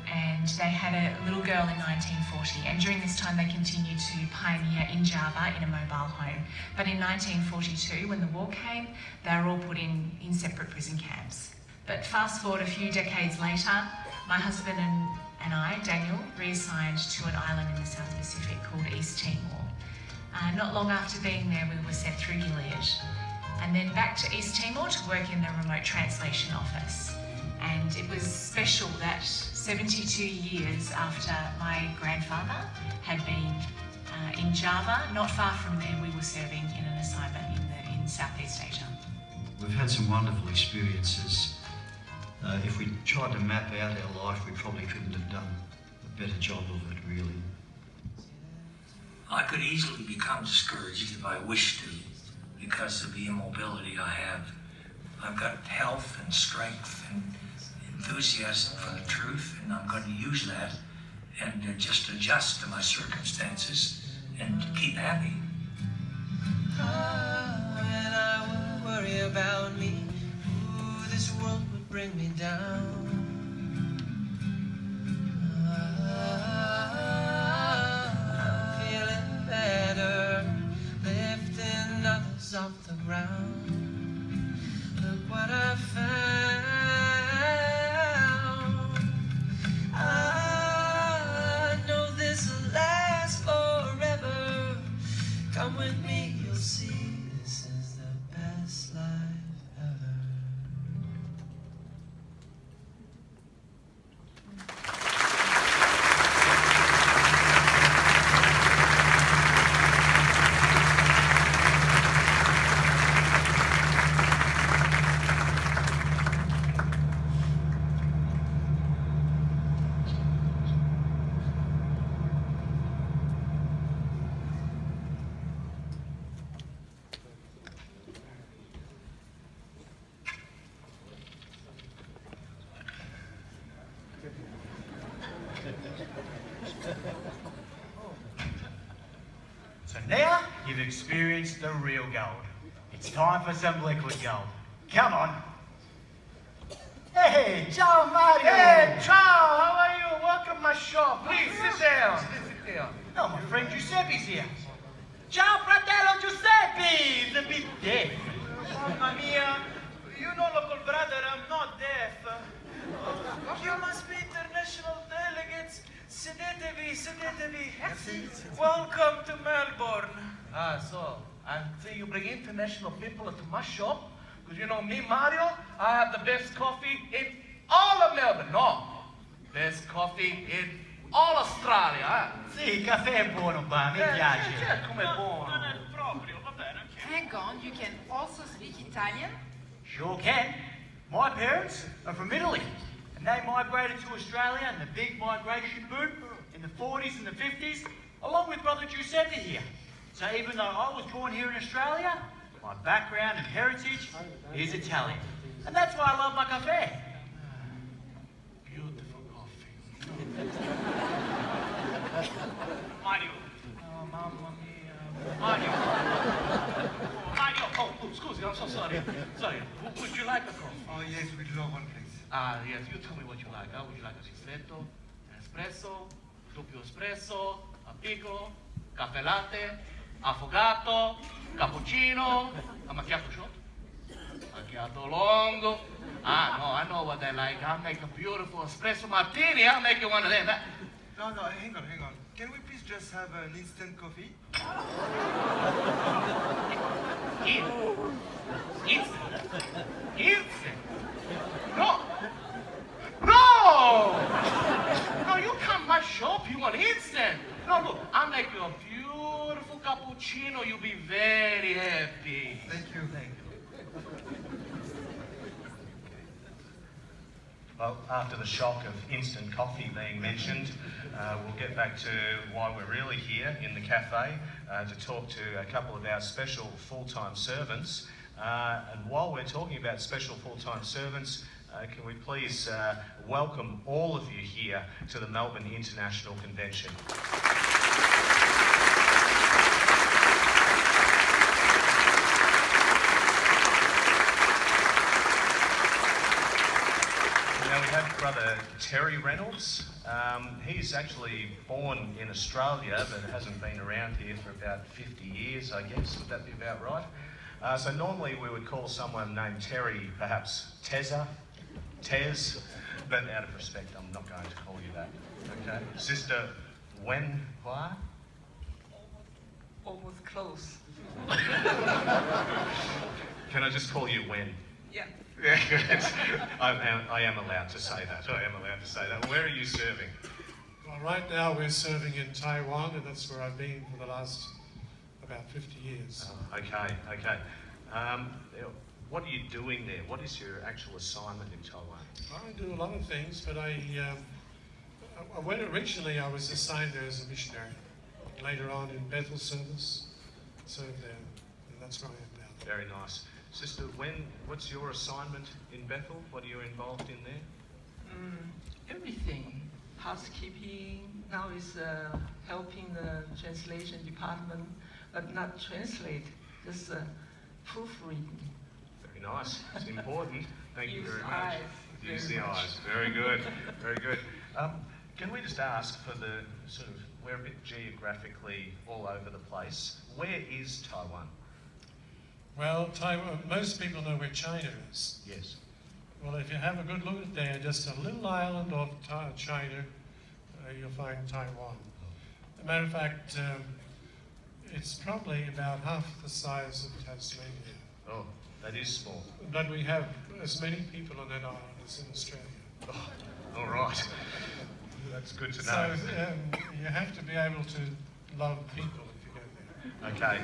and they had a little girl in 1940. And during this time, they continued to pioneer in Java in a mobile home. But in 1942, when the war came, they were all put in separate prison camps. But fast forward a few decades later, my husband and I, Daniel, reassigned to an island in the South Pacific called East Timor. Not long after being there, we were sent through Gilead, and then back to East Timor to work in the remote translation office. And it was special that 72 years after my grandfather had been in Java, not far from there, we were serving in an assignment in Southeast Asia. We've had some wonderful experiences. If we tried to map out our life, we probably couldn't have done a better job of it, really. I could easily become discouraged if I wished to, because of the immobility I have. I've got health and strength and enthusiasm for the truth, and I'm going to use that and just adjust to my circumstances and keep happy. When I would worry about me, this world would bring me down. I'm feeling better, lifting others off the ground. Look what I found. I know this will last forever. Come with me, you'll see this is the best life ever. Now you've experienced the real gold. It's time for some liquid gold. Come on. Hey, ciao Mario! Hey, ciao! How are you? Welcome to my shop. Please sit down. Sit down. No, my friend Giuseppe's here. Ciao, fratello Giuseppe! The big deaf. Mamma mia, you know, local brother, I'm not deaf. You must be international delegates. Sedetevi, sedetevi. Welcome to Melbourne. So you bring international people to my shop? Because you know me, Mario, I have the best coffee in all of Melbourne. No, best coffee in all Australia. Sì, caffè è buono, ma mi piace. Come buono. Hang on, you can also speak Italian? Sure can. My parents are from Italy, and they migrated to Australia in the big migration boom in the 40s and the 50s, along with brother Giuseppe here. So even though I was born here in Australia, my background and heritage is Italian. And that's why I love my cafe. Beautiful coffee. Mario. Oh, mamma mia. Mario. Mario. Oh, scusi, I'm so sorry. Sorry. Would you like a coffee? Oh, yes, we'd love one, please. Yes, you tell me what you like. Would you like a ristretto, an espresso, doppio espresso, a piccolo, caffè latte, affogato, cappuccino, a macchiato short, macchiato longo. No, I know what they like. I'll make a beautiful espresso martini. I'll make you one of them. No, hang on. Can we please just have an instant coffee? Instant? No! No, you come to my shop, you want instant. No, look, I'll make you a beautiful cappuccino. You'll be very happy. Thank you. Well, after the shock of instant coffee being mentioned, we'll get back to why we're really here in the cafe, to talk to a couple of our special full-time servants. And while we're talking about special full-time servants, can we please welcome all of you here to the Melbourne International Convention. Now we have brother Terry Reynolds. He's actually born in Australia but hasn't been around here for about 50 years, I guess. Would that be about right? So normally we would call someone named Terry perhaps Tezza, Tez, but out of respect I'm not going to call you that. Okay? Sister Wen Hua? Almost close. Can I just call you Wen? Yeah. Yeah, good. I am allowed to say that. Where are you serving? Well, right now we're serving in Taiwan, and that's where I've been for the last about 50 years. Oh, okay. What are you doing there? What is your actual assignment in Taiwan? I do a lot of things, but when originally I was assigned there as a missionary. Later on in Bethel service, served there, and that's where I am now. Very nice. Sister, what's your assignment in Bethel? What are you involved in there? Everything. Housekeeping. Now is helping the translation department, but not translate, just proofreading. Very nice. It's important. Thank you very much. Eyes. Use the eyes. Very good. Very good. Can we just ask for the sort of, we're a bit geographically all over the place. Where is Taiwan? Well, Taiwan, most people know where China is. Yes. Well, if you have a good look at there, just a little island off China, you'll find Taiwan. As a matter of fact, it's probably about half the size of Tasmania. Oh, that is small. But we have as many people on that island as in Australia. Oh, all right. That's good to know. So you have to be able to love people if you go there. Okay.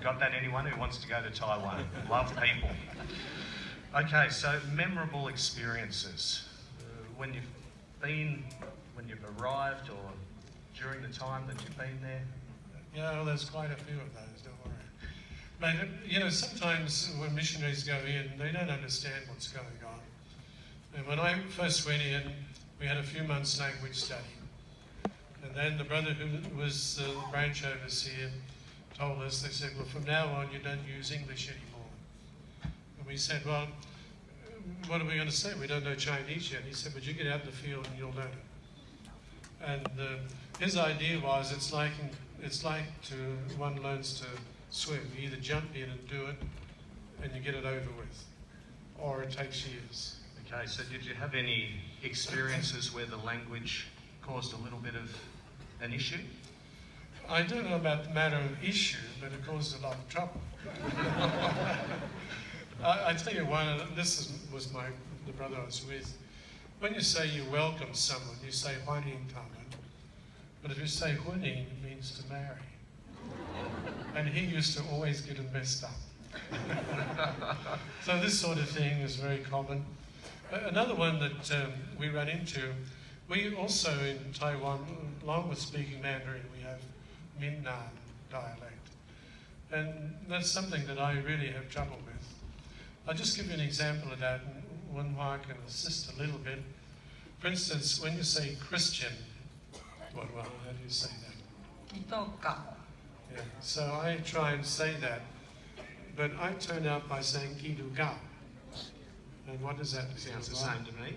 Got that, anyone who wants to go to Taiwan? Love people. Okay, so memorable experiences. When you've arrived or during the time that you've been there? Yeah, well, there's quite a few of those, don't worry. But, sometimes when missionaries go in, they don't understand what's going on. And when I first went in, we had a few months' language study. And then the brother who was the branch overseer told us, they said, well, from now on you don't use English anymore. And we said, well, what are we going to say? We don't know Chinese yet. He said, but you get out in the field and you'll learn it. And his idea was, it's like one learns to swim. You either jump in and do it, and you get it over with, or it takes years. Okay, so did you have any experiences where the language caused a little bit of an issue? I don't know about the matter of issue, but it caused a lot of trouble. I tell you one, was the brother I was with. When you say you welcome someone, you say "Huaning Tamen," but if you say "Huaning," it means to marry. And he used to always get them messed up. So this sort of thing is very common. Another one that we run into, we also in Taiwan, along with speaking Mandarin, we have Minnan dialect. And that's something that I really have trouble with. I'll just give you an example of that, and one where I can assist a little bit. For instance, when you say Christian, well, how do you say that? Yeah, so I try and say that, but I turn out by saying Kidu Gao. And what does that mean? Sounds the same to me.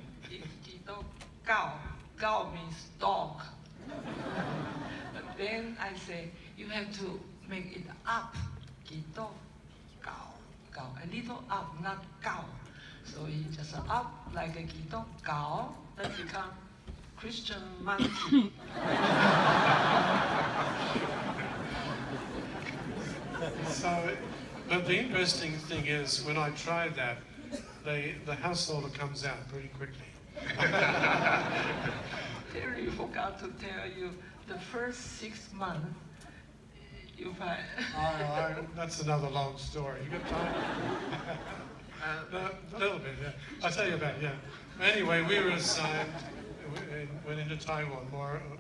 Gao means dog. But then I say, you have to make it up. Gao. A little up, not gao. So you just up like a gao, then become Christian monkey. So, but the interesting thing is, when I tried that, the householder comes out pretty quickly. Terry forgot to tell you, the first 6 months, you find... That's another long story. You got time? A little bit, yeah. I'll tell you about it, yeah. Anyway, we were assigned, went into Taiwan,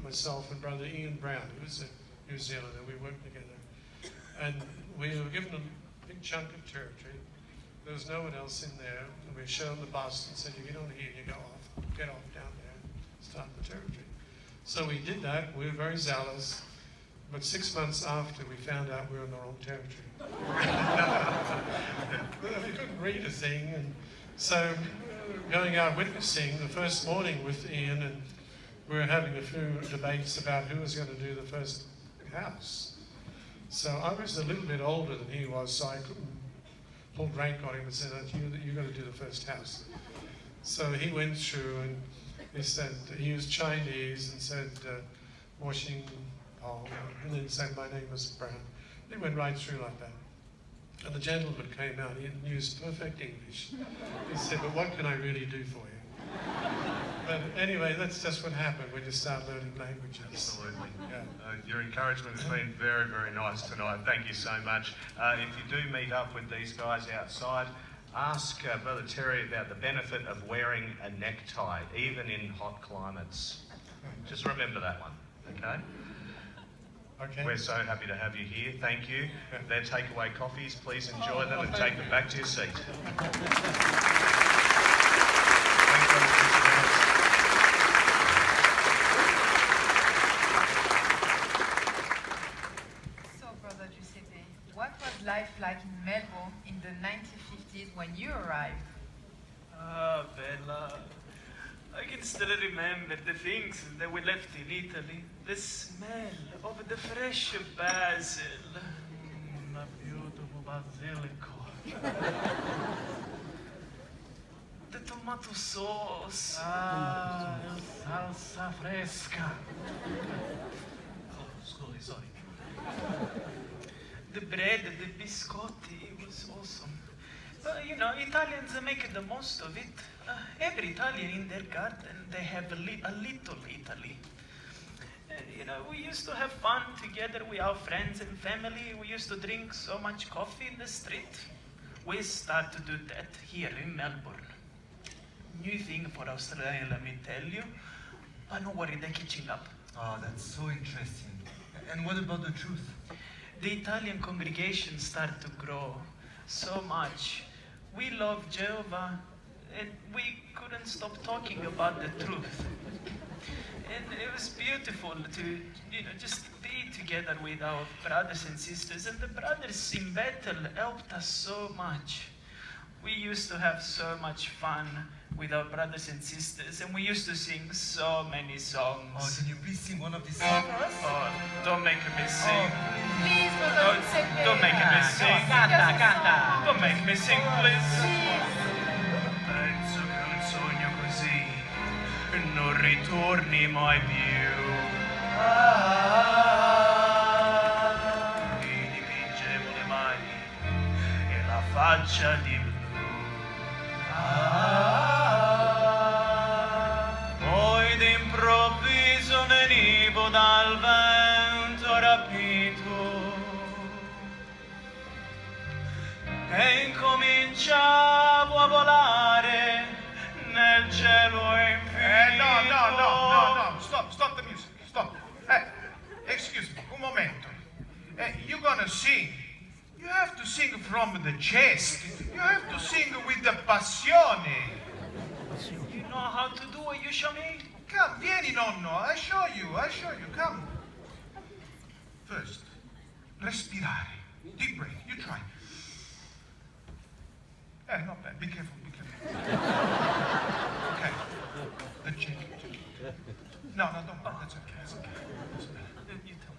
myself and brother Ian Brown, who was a New Zealander. We worked together. And we were given a big chunk of territory. There was no one else in there. And we were shown the bus and said, you get on here, you go off, get off down there, start the territory. So we did that. We were very zealous. But 6 months after, we found out we were in the wrong territory. We couldn't read a thing. And so going out witnessing the first morning with Ian, and we were having a few debates about who was going to do the first house. So I was a little bit older than he was, so I couldn't pull rank on him and said, you're going to do the first house. So he went through and he said, he was Chinese and said, washing, and then said my name was Brown. He went right through like that. And the gentleman came out, he used perfect English. He said, but what can I really do for you? But anyway, that's just what happened when you start learning languages. Absolutely. Yeah. Your encouragement has been very, very nice tonight. Thank you so much. If you do meet up with these guys outside, ask Brother Terry about the benefit of wearing a necktie, even in hot climates. Just remember that one, okay? Okay. We're so happy to have you here. Thank you. They're takeaway coffees. Please enjoy them and take them back to your seat. So, Brother Giuseppe, what was life like in Melbourne in the 1950s when you arrived? Ah, Bella. I can still remember the things that we left in Italy. The smell of the fresh basil. A beautiful basilico. The tomato sauce. Ah, salsa fresca. Oh, sorry. The bread, the biscotti, it was awesome. Italians make the most of it. Every Italian in their garden, they have a little Italy. We used to have fun together with our friends and family. We used to drink so much coffee in the street. We start to do that here in Melbourne. New thing for Australia, let me tell you. But don't worry, they're catching up. Oh, that's so interesting. And what about the truth? The Italian congregation started to grow so much. We love Jehovah, and we couldn't stop talking about the truth. And it was beautiful to, just be together with our brothers and sisters, and the brothers in battle helped us so much. We used to have so much fun with our brothers and sisters, and we used to sing so many songs. Oh, can you please sing one of these songs for us? Oh, don't make me sing. Please, Brother Giuseppe. Don't make me sing. Canta. Don't make me sing, please. Penso che un sogno così non ritorni mai più. Mi dipingevo le mani e la faccia di blu. Poi d'improvviso venivo dal vento rapito e incominciavo a volare nel cielo infinito. No. Stop the music. Stop. Excuse me, un momento. You're gonna sing. You have to sing from the chest. You have to sing with the passione. You know how to do it, you show me? Come, vieni nonno, I show you, come. First, respirare. Deep breath, you try. Not bad, be careful. Okay, then check it. No, don't worry, that's okay. You tell me.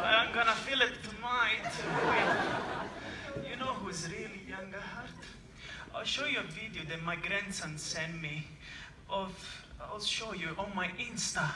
I'm gonna feel it tonight. You know who's really young at heart? I'll show you a video that my grandson sent me. I'll show you on my Insta.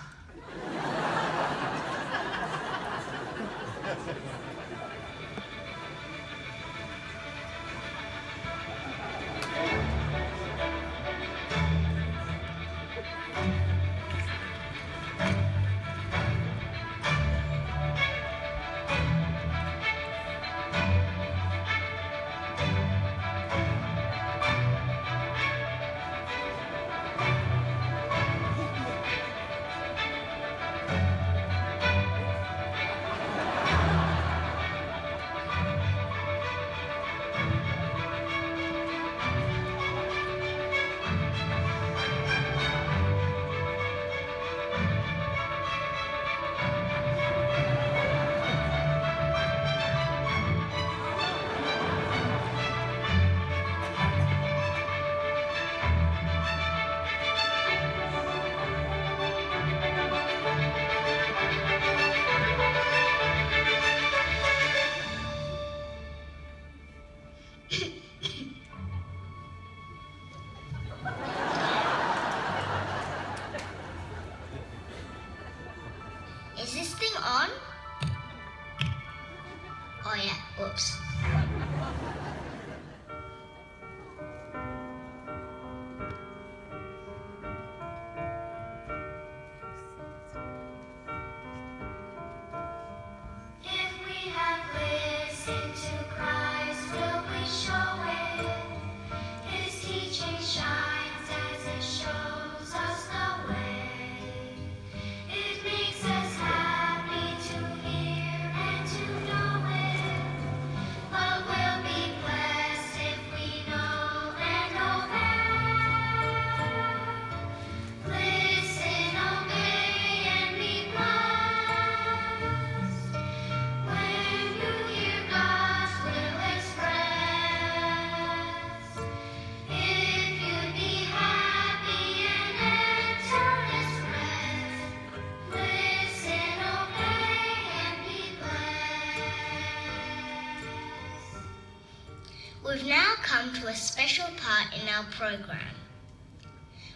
a special part in our program.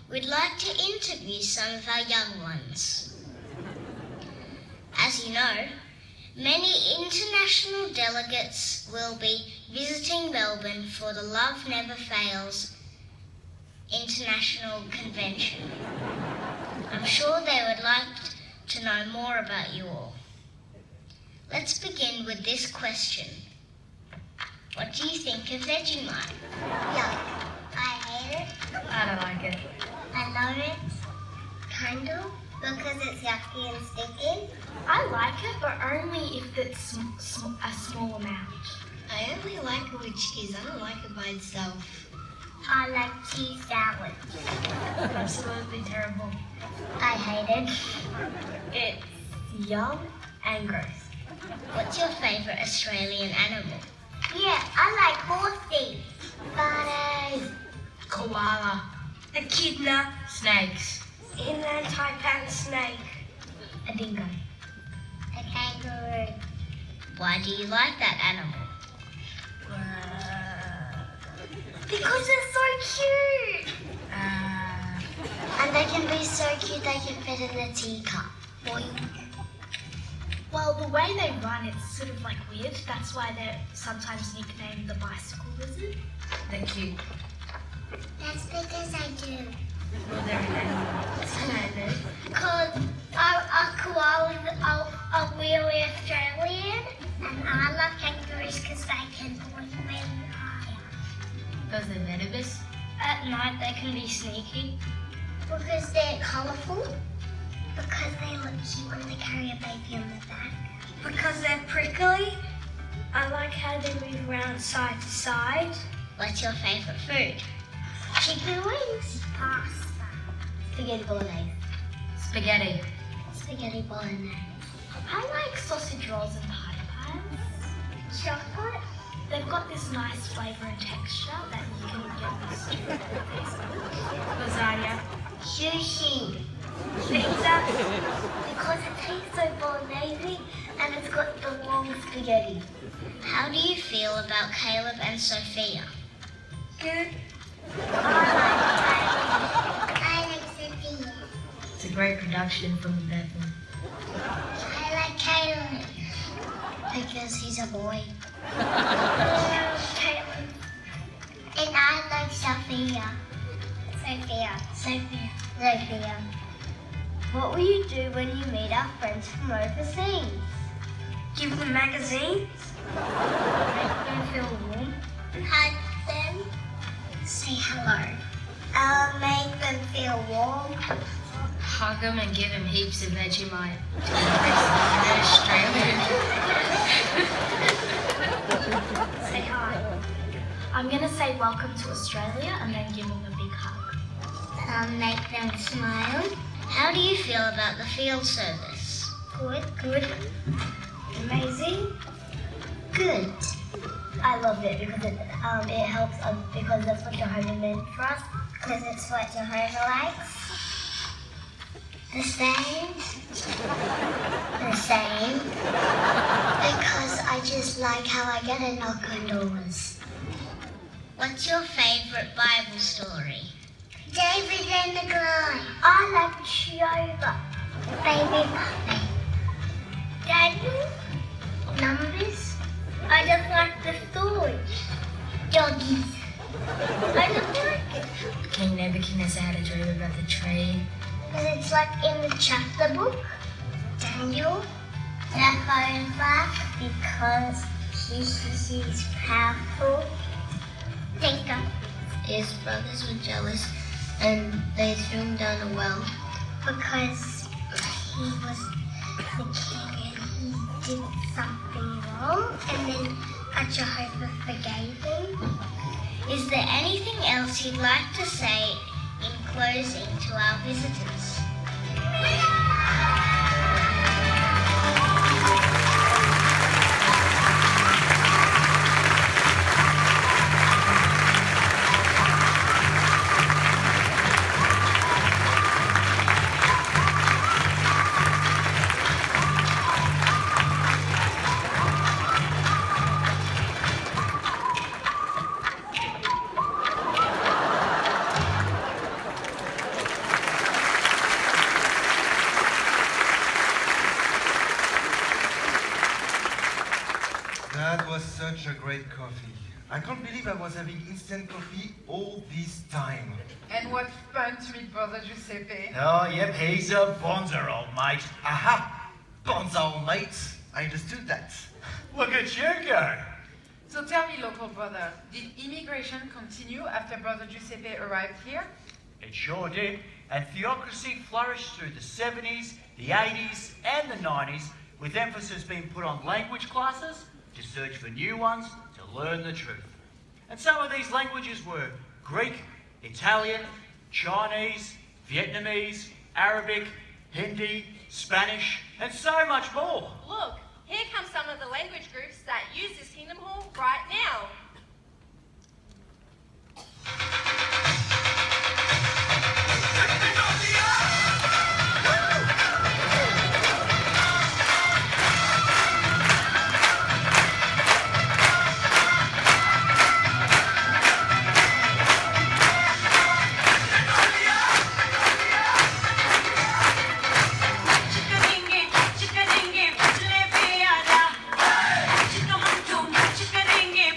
We'd like to interview some of our young ones. As you know, many international delegates will be visiting Melbourne for the Love Never Fails International Convention. I'm sure they would like to know more about you all. Let's begin with this question. What do you think of Vegemite? Yuck. I hate it. I don't like it. I love it. Kind of. Because it's yucky and sticky. I like it, but only if it's a small amount. I only like it with cheese. I don't like it by itself. I like cheese salad. Absolutely terrible. I hate it. It's yum and gross. What's your favourite Australian animal? Yeah, I like horses. Bunnies. Koala. Echidna. Snakes. Inland taipan snake. A dingo. A kangaroo. Why do you like that animal? Because they're so cute. And they can be so cute they can fit in a teacup. Well, the way they run, it's sort of like weird. That's why they're sometimes nicknamed the bicycle lizard. They're cute. That's because I do. Well, they're an animal. Because our koalas are really Australian, and I love kangaroos because they can point really high. Because they're venomous? At night, they can be sneaky. Because they're colourful. Because they look cute when they carry a baby on their back. Because they're prickly. I like how they move around side to side. What's your favourite food? Chicken wings. Pasta. Spaghetti bolognese. Spaghetti. Spaghetti bolognese. I like sausage rolls and pie pies. Chocolate. They've got this nice flavour and texture that you can get used to. Lasagna. Sushi. Pizza. Because it tastes so bolognese and it's got the long spaghetti. How do you feel about Caleb and Sophia? Good. I like Sophia. It's a great production from the Bethel. I like Caleb. Because he's a boy. Caleb. And I like Sophia. Sophia. What will you do when you meet our friends from overseas? Give them magazines? Make them feel warm? Hug them. Say hello. I'll make them feel warm. Hug them and give them heaps of Vegemite. They're Australian. Say hi. I'm going to say welcome to Australia and then give them a big hug. I'll make them smile. How do you feel about the field service? Good. Amazing. Good. I love it because it helps because that's what Jehovah meant for us. Because it's what Jehovah likes. The same. Because I just like how I get a knock on doors. What's your favourite Bible story? David and the Goliath. I like Jehovah. Baby puppy. Daniel. Numbers. I just like the story. Doggies. I just like it. King Nebuchadnezzar had a dream about the tree. Because it's like in the chapter book. Daniel. Jehovah. Because he's powerful. Thinker. His brothers were jealous and they threw him down a well. Because he was the king and he did something wrong. And then Jehovah forgave him. Is there anything else you'd like to say in closing to our visitors? believe I was having instant coffee all this time. And what fun to meet Brother Giuseppe. Oh, yep, he's a bonzer, old mate. Aha! Bonza, old mate. I understood that. Look at you go. So tell me, local brother, did immigration continue after Brother Giuseppe arrived here? It sure did. And theocracy flourished through the 70s, the 80s, and the 90s, with emphasis being put on language classes to search for new ones to learn the truth. And some of these languages were Greek, Italian, Chinese, Vietnamese, Arabic, Hindi, Spanish, and so much more. Look, here come some of the language groups that use this Kingdom Hall right now. Chikaringe,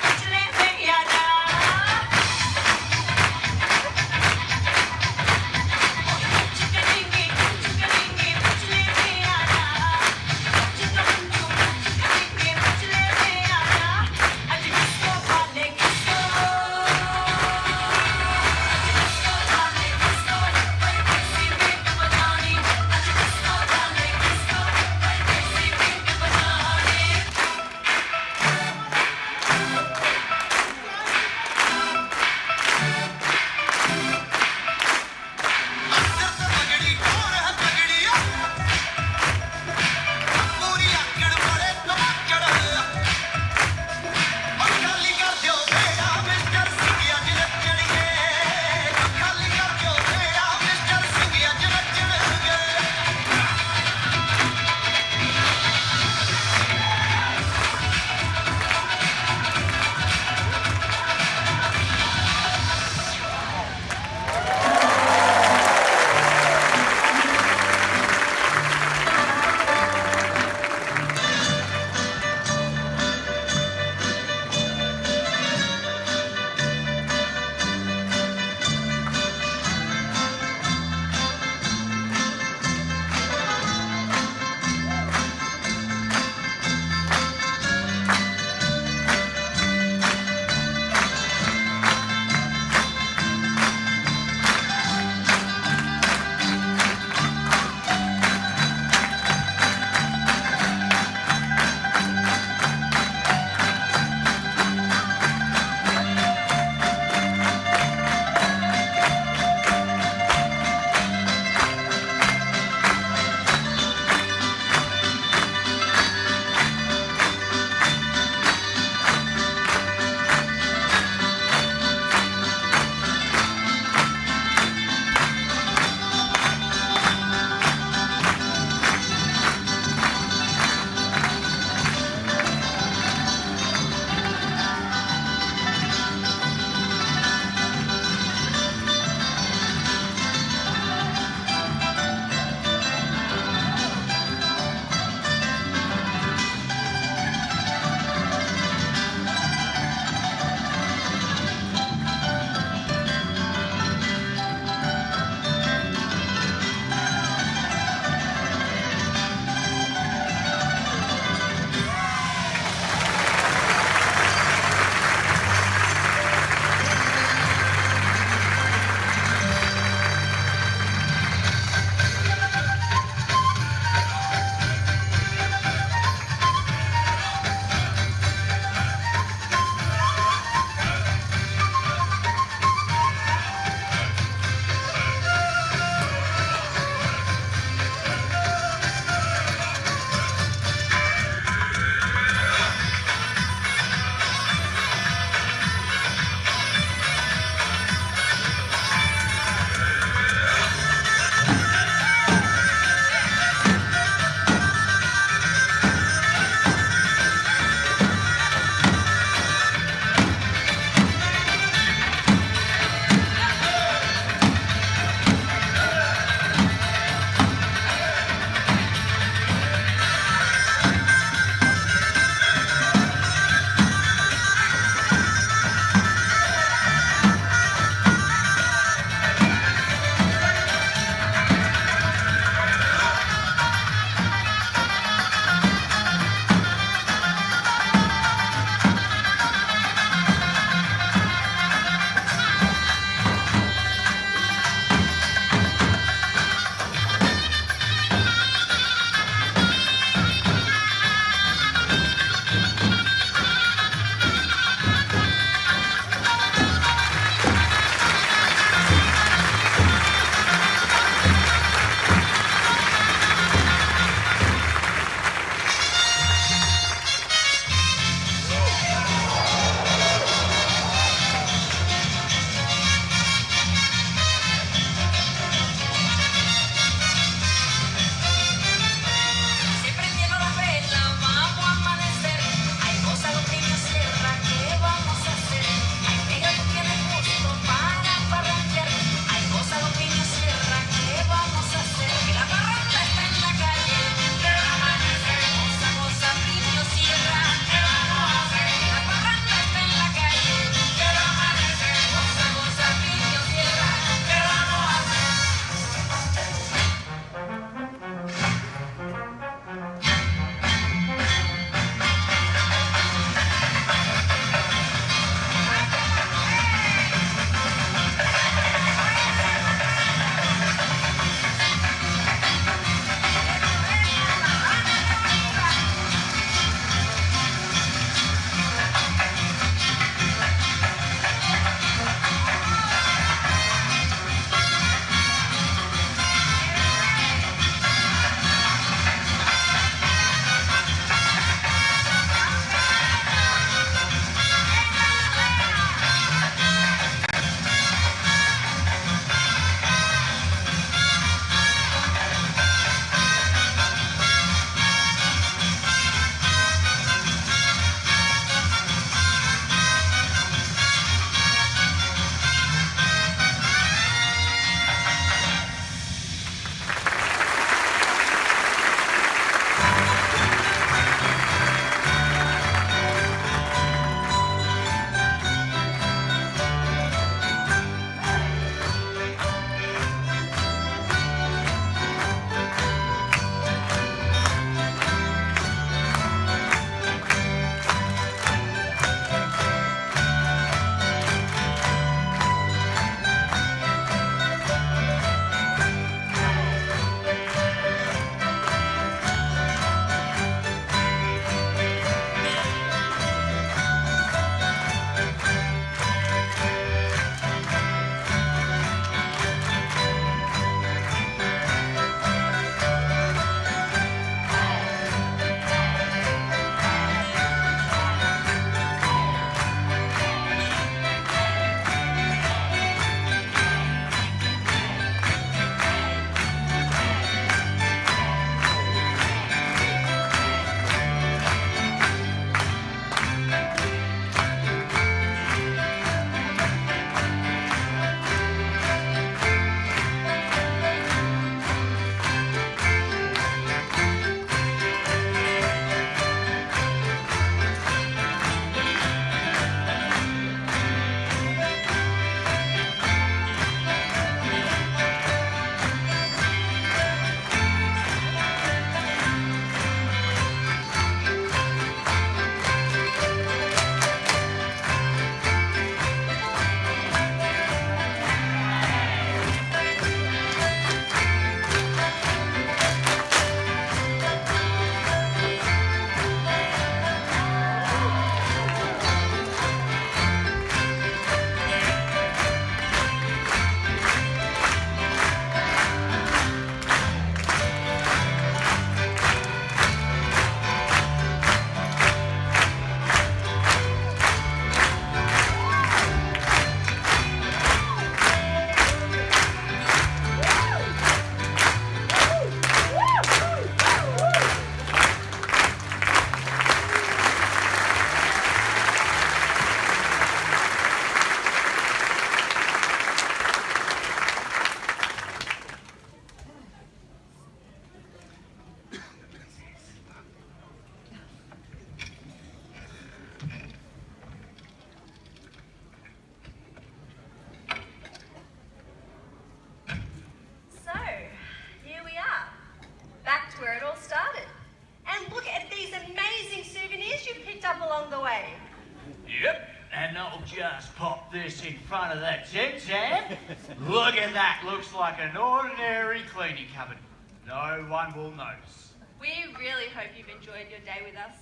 in front of that Tim Tam? Look at that. Looks like an ordinary cleaning cupboard. No one will notice. We really hope you've enjoyed your day with us.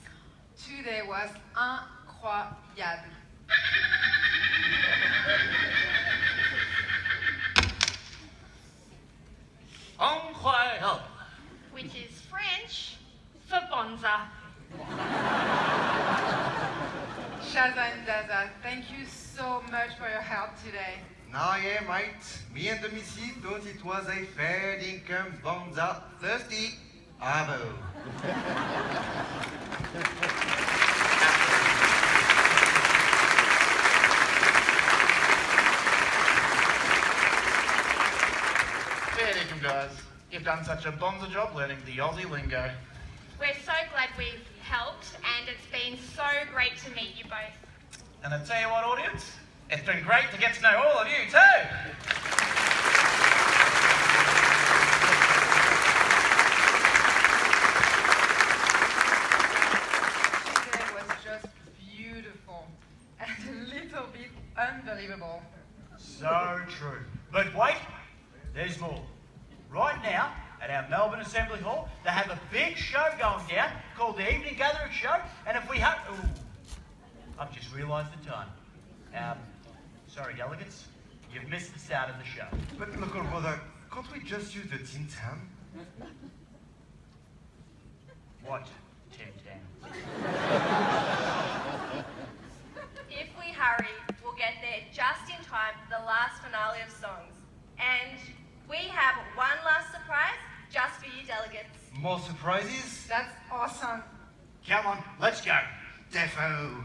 Today was incroyable. Incroyable. Which is French for bonza. Shaza and Daza, thank you so much for your help today. Nah, yeah, mate. Me and the Missy thought it was a fair income bonza thirsty. Bravo. Fair dinkum, guys. You've done such a bonza job learning the Aussie lingo. We're so glad we've helped, and it's been so great to meet you both. And I tell you what, audience, it's been great to get to know all of you too. Today was just beautiful and a little bit unbelievable. So true. But wait, there's more. Right now, at our Melbourne Assembly Hall, they have a big show going down called the Evening Gathering Show, and if we have... Ooh, I've just realised the time. Sorry, delegates, you've missed the start of the show. But look, brother, can't we just use the Tim Tam? What, Tim Tam? If we hurry, we'll get there just in time for the last finale of songs. And we have one last surprise just for you delegates. More surprises? That's awesome. Come on, let's go. Defo.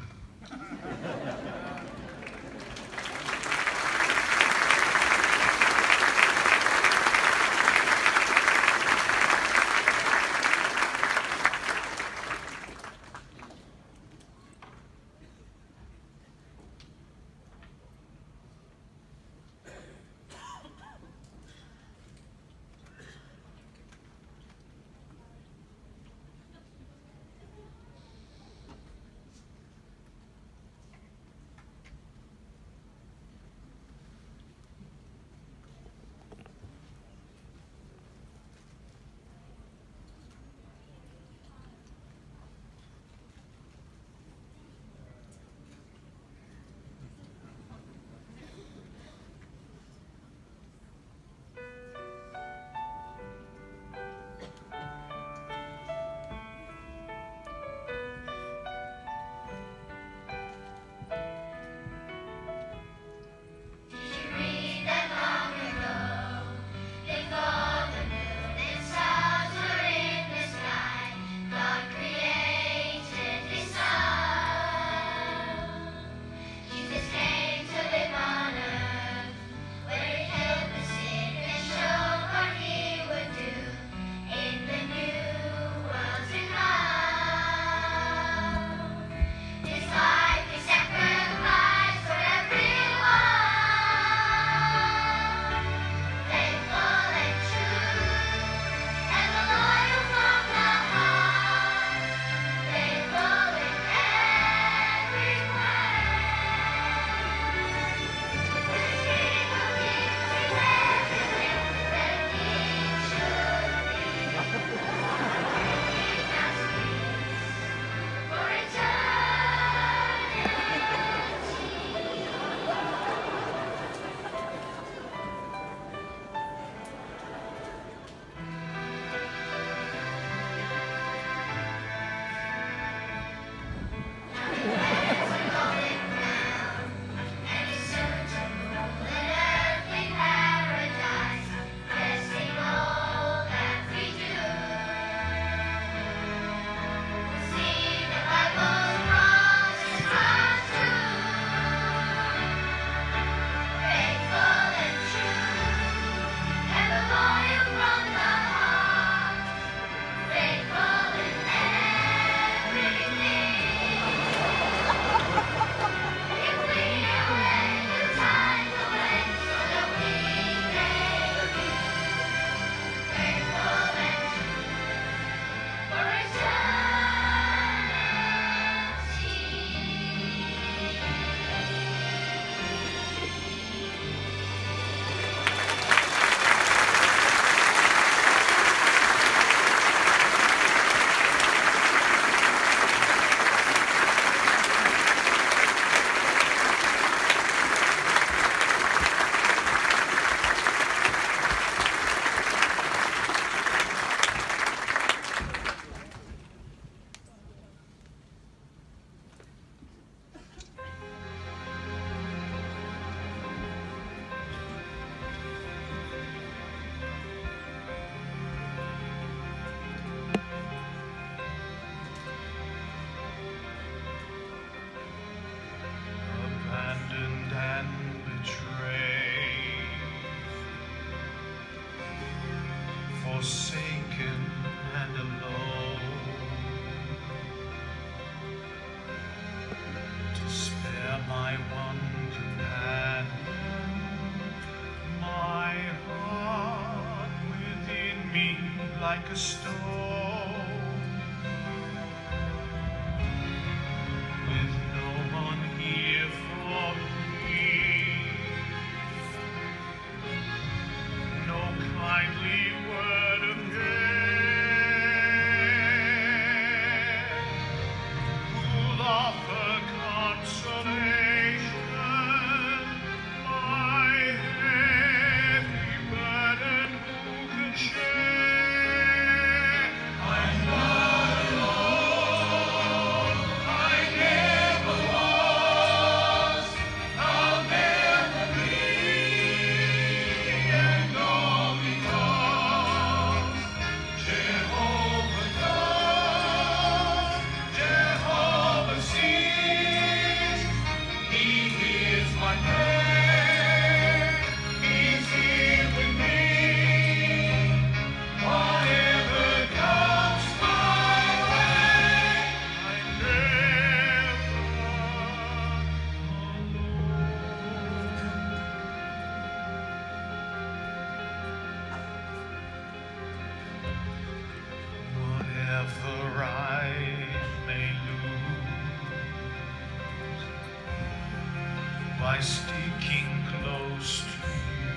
like a stone, with no one here for me, no kindly word of care, who'll offer consolation, my heavy burden who can share? I'm not alone, I never was, I'll never be, and all because Jehovah knows, Jehovah sees, He hears my prayer, He's here with me. Whatever comes my way, I'm never whatever I may lose by sticking close to you,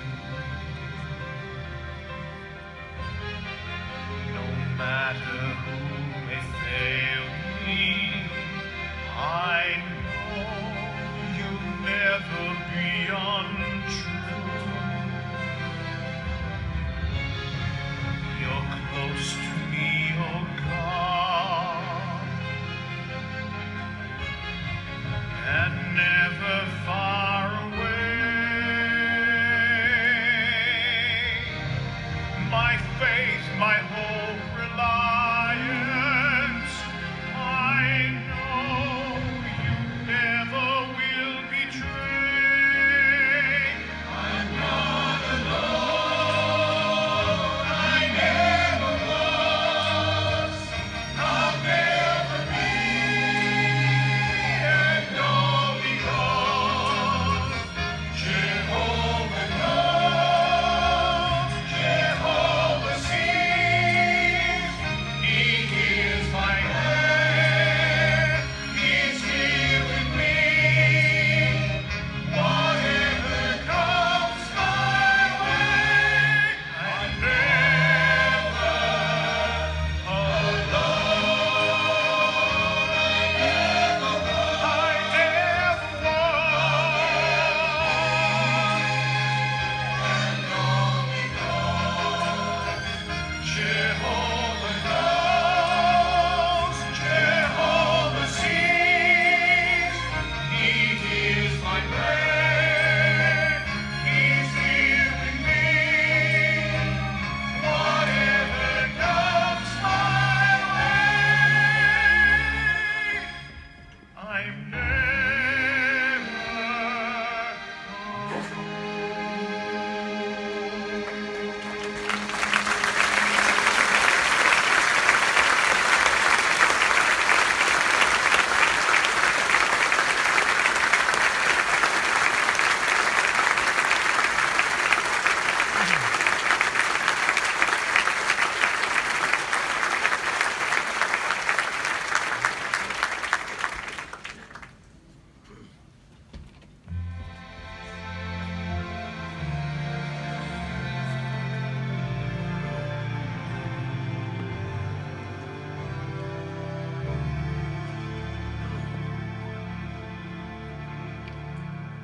no matter who may fail me, I know you'll never be untrue. You're close to me, oh God, and never far away. My faith, my hope, reliance, I know you never will betray. I'm not alone, I never was, I'll never be, and all because Jehovah knows, Jehovah sees, He hears my prayer, He's here with me. Whatever comes my way, I'm never Jehovah knows, Jehovah sees, He hears my prayer, He's here with me. Whatever comes my way, I'm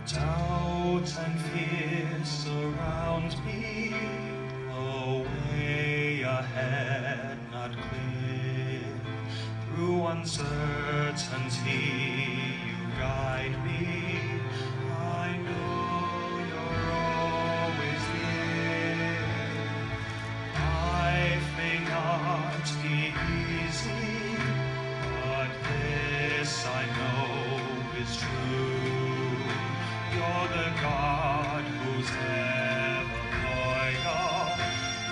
doubt and fear surround me, a way ahead not clear. Through uncertainty you guide me, I know you're always near. Life may not be easy, but this I know is true. You're the God who's ever loyal.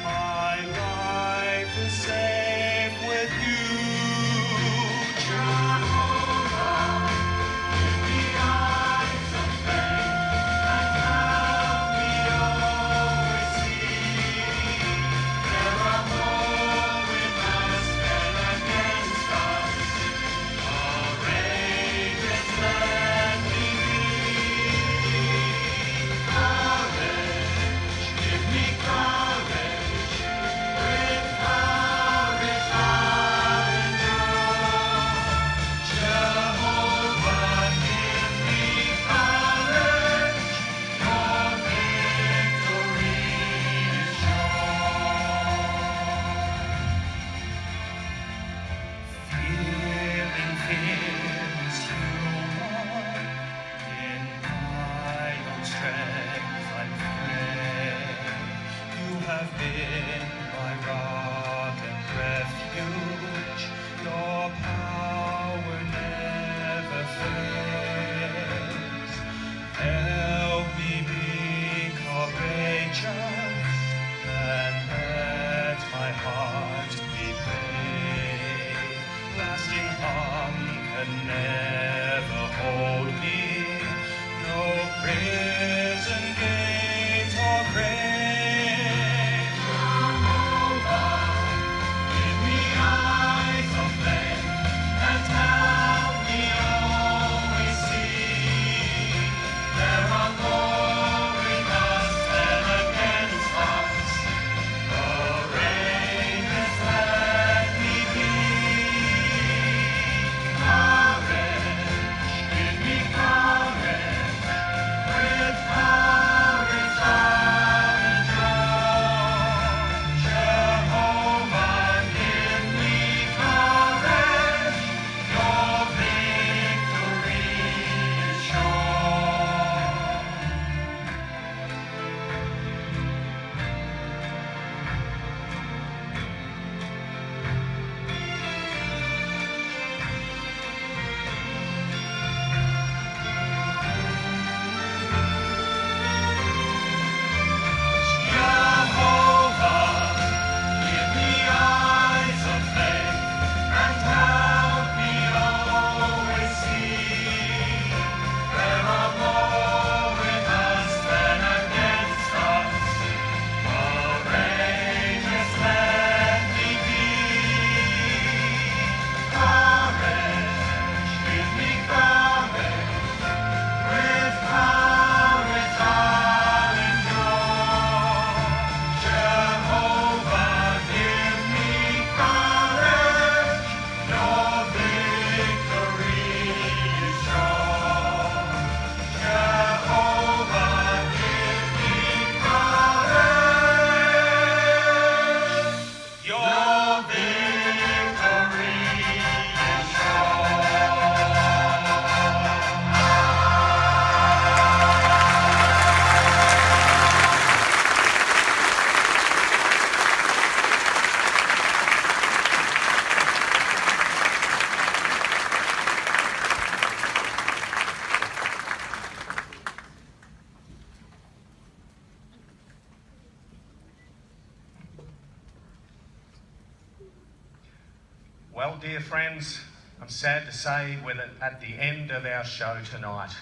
My life is safe with you. have been my rock and refuge. Your power never fails. Help me be courageous and let my heart be brave. Lasting harm can never hold me. No prison gate or grave. Jehovah, give me eyes of faith and help me always see. There are more with us than against us. Courageous let me be. Courage, give me courage. With courage I'll endure. Jehovah, give me courage. Your victory is sure. Jehovah, give me eyes of faith and help me always see. There are more with us than against us. Courageous let me be. Courage, give me courage. With courage I'll endure. Jehovah, give me courage. Your victory is sure. Jehovah, give me courage. Your victory is sure. Well, dear friends, I'm sad to say we're at the end of our show tonight.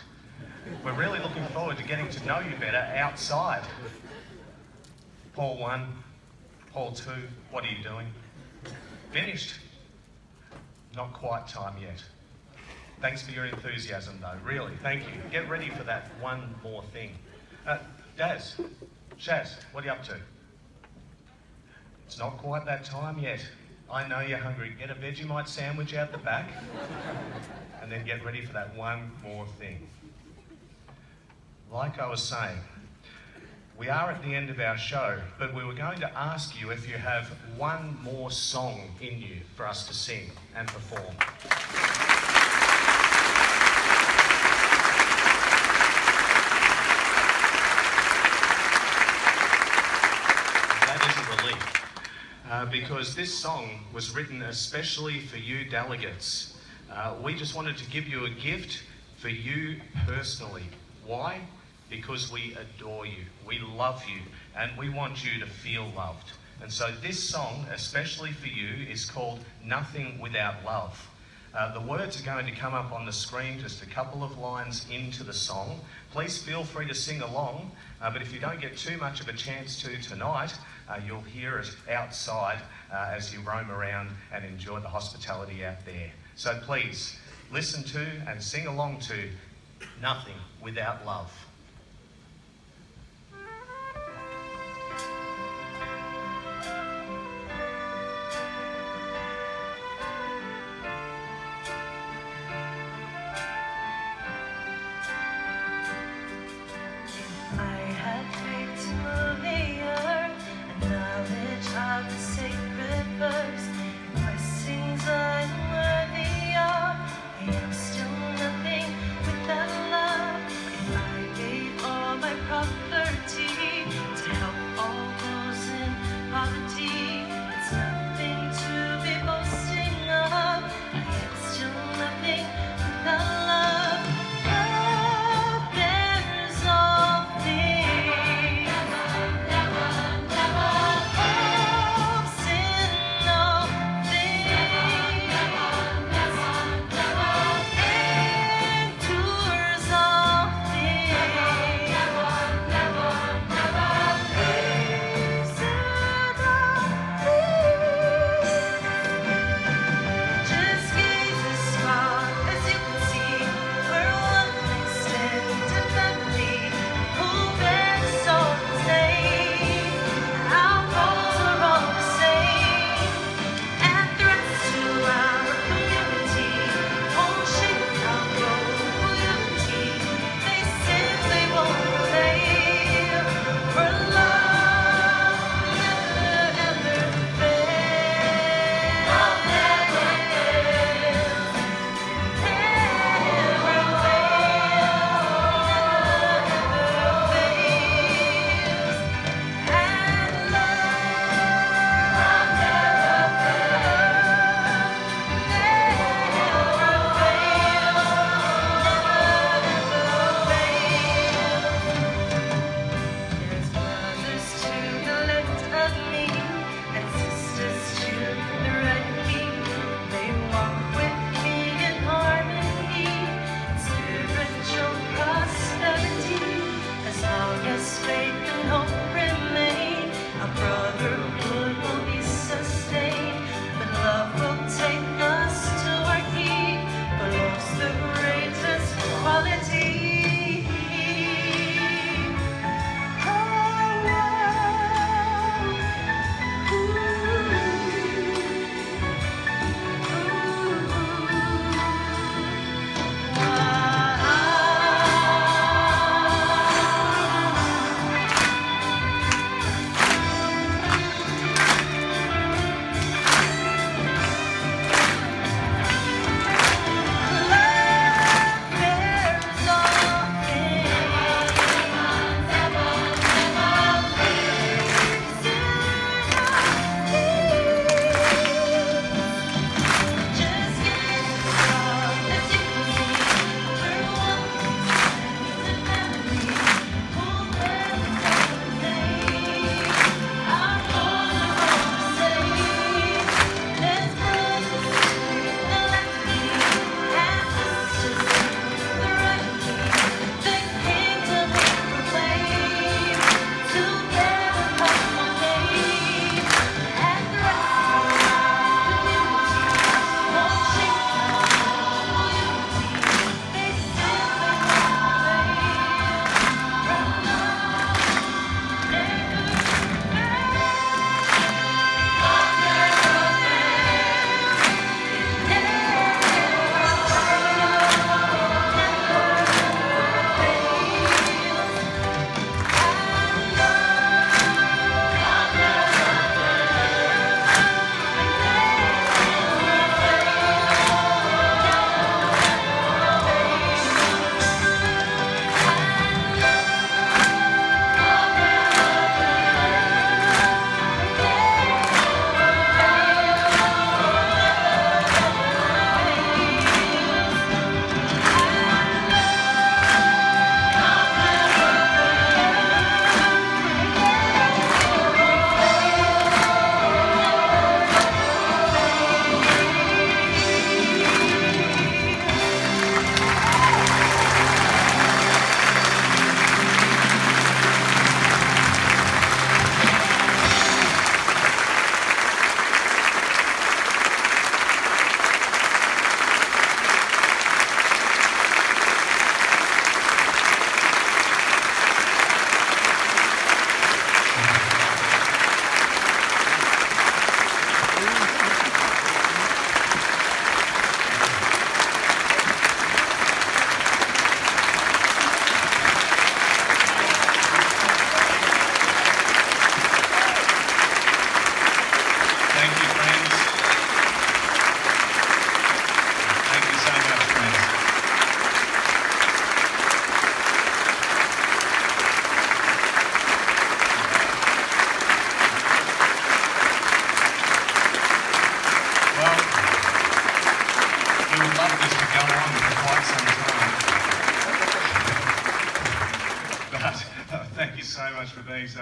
We're really looking forward to getting to know you better outside. Paul 1, Paul 2, what are you doing? Finished? Not quite time yet. Thanks for your enthusiasm though, really, thank you. Get ready for that one more thing. Daz, Shaz, what are you up to? It's not quite that time yet. I know you're hungry. Get a Vegemite sandwich out the back and then get ready for that one more thing. Like I was saying, we are at the end of our show, but we were going to ask you if you have one more song in you for us to sing and perform. That is a relief. Because this song was written especially for you delegates. We just wanted to give you a gift for you personally. Why? Because we adore you, we love you, and we want you to feel loved. And so this song, especially for you, is called Nothing Without Love. The words are going to come up on the screen just a couple of lines into the song. Please feel free to sing along, but if you don't get too much of a chance to tonight, you'll hear it outside as you roam around and enjoy the hospitality out there. So please, listen to and sing along to Nothing Without Love. I am still nothing without love. If I gave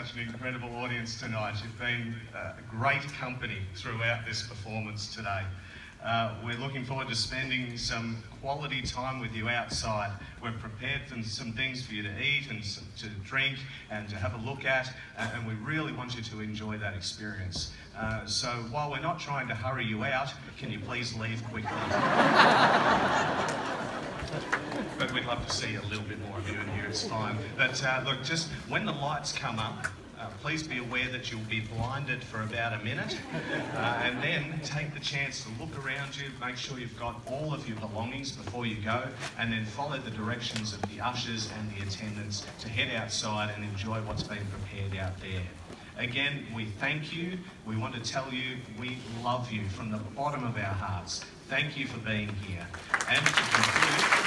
such an incredible audience tonight. You've been great company throughout this performance today. We're looking forward to spending some quality time with you outside. We've prepared some things for you to eat and to drink and to have a look at, and we really want you to enjoy that experience. So while we're not trying to hurry you out, can you please leave quickly? But we'd love to see a little bit more of you in here, it's fine. But look, just when the lights come up, please be aware that you'll be blinded for about a minute, and then take the chance to look around you, make sure you've got all of your belongings before you go, and then follow the directions of the ushers and the attendants to head outside and enjoy what's been prepared out there. Again, we thank you. We want to tell you we love you from the bottom of our hearts. Thank you for being here. And to conclude,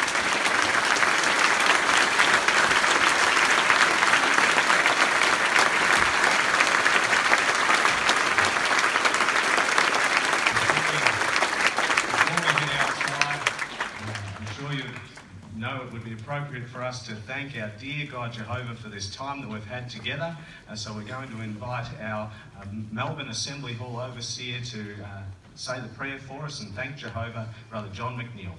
it would be appropriate for us to thank our dear God Jehovah for this time that we've had together. So we're going to invite our Melbourne Assembly Hall overseer to say the prayer for us and thank Jehovah, Brother John McNeil.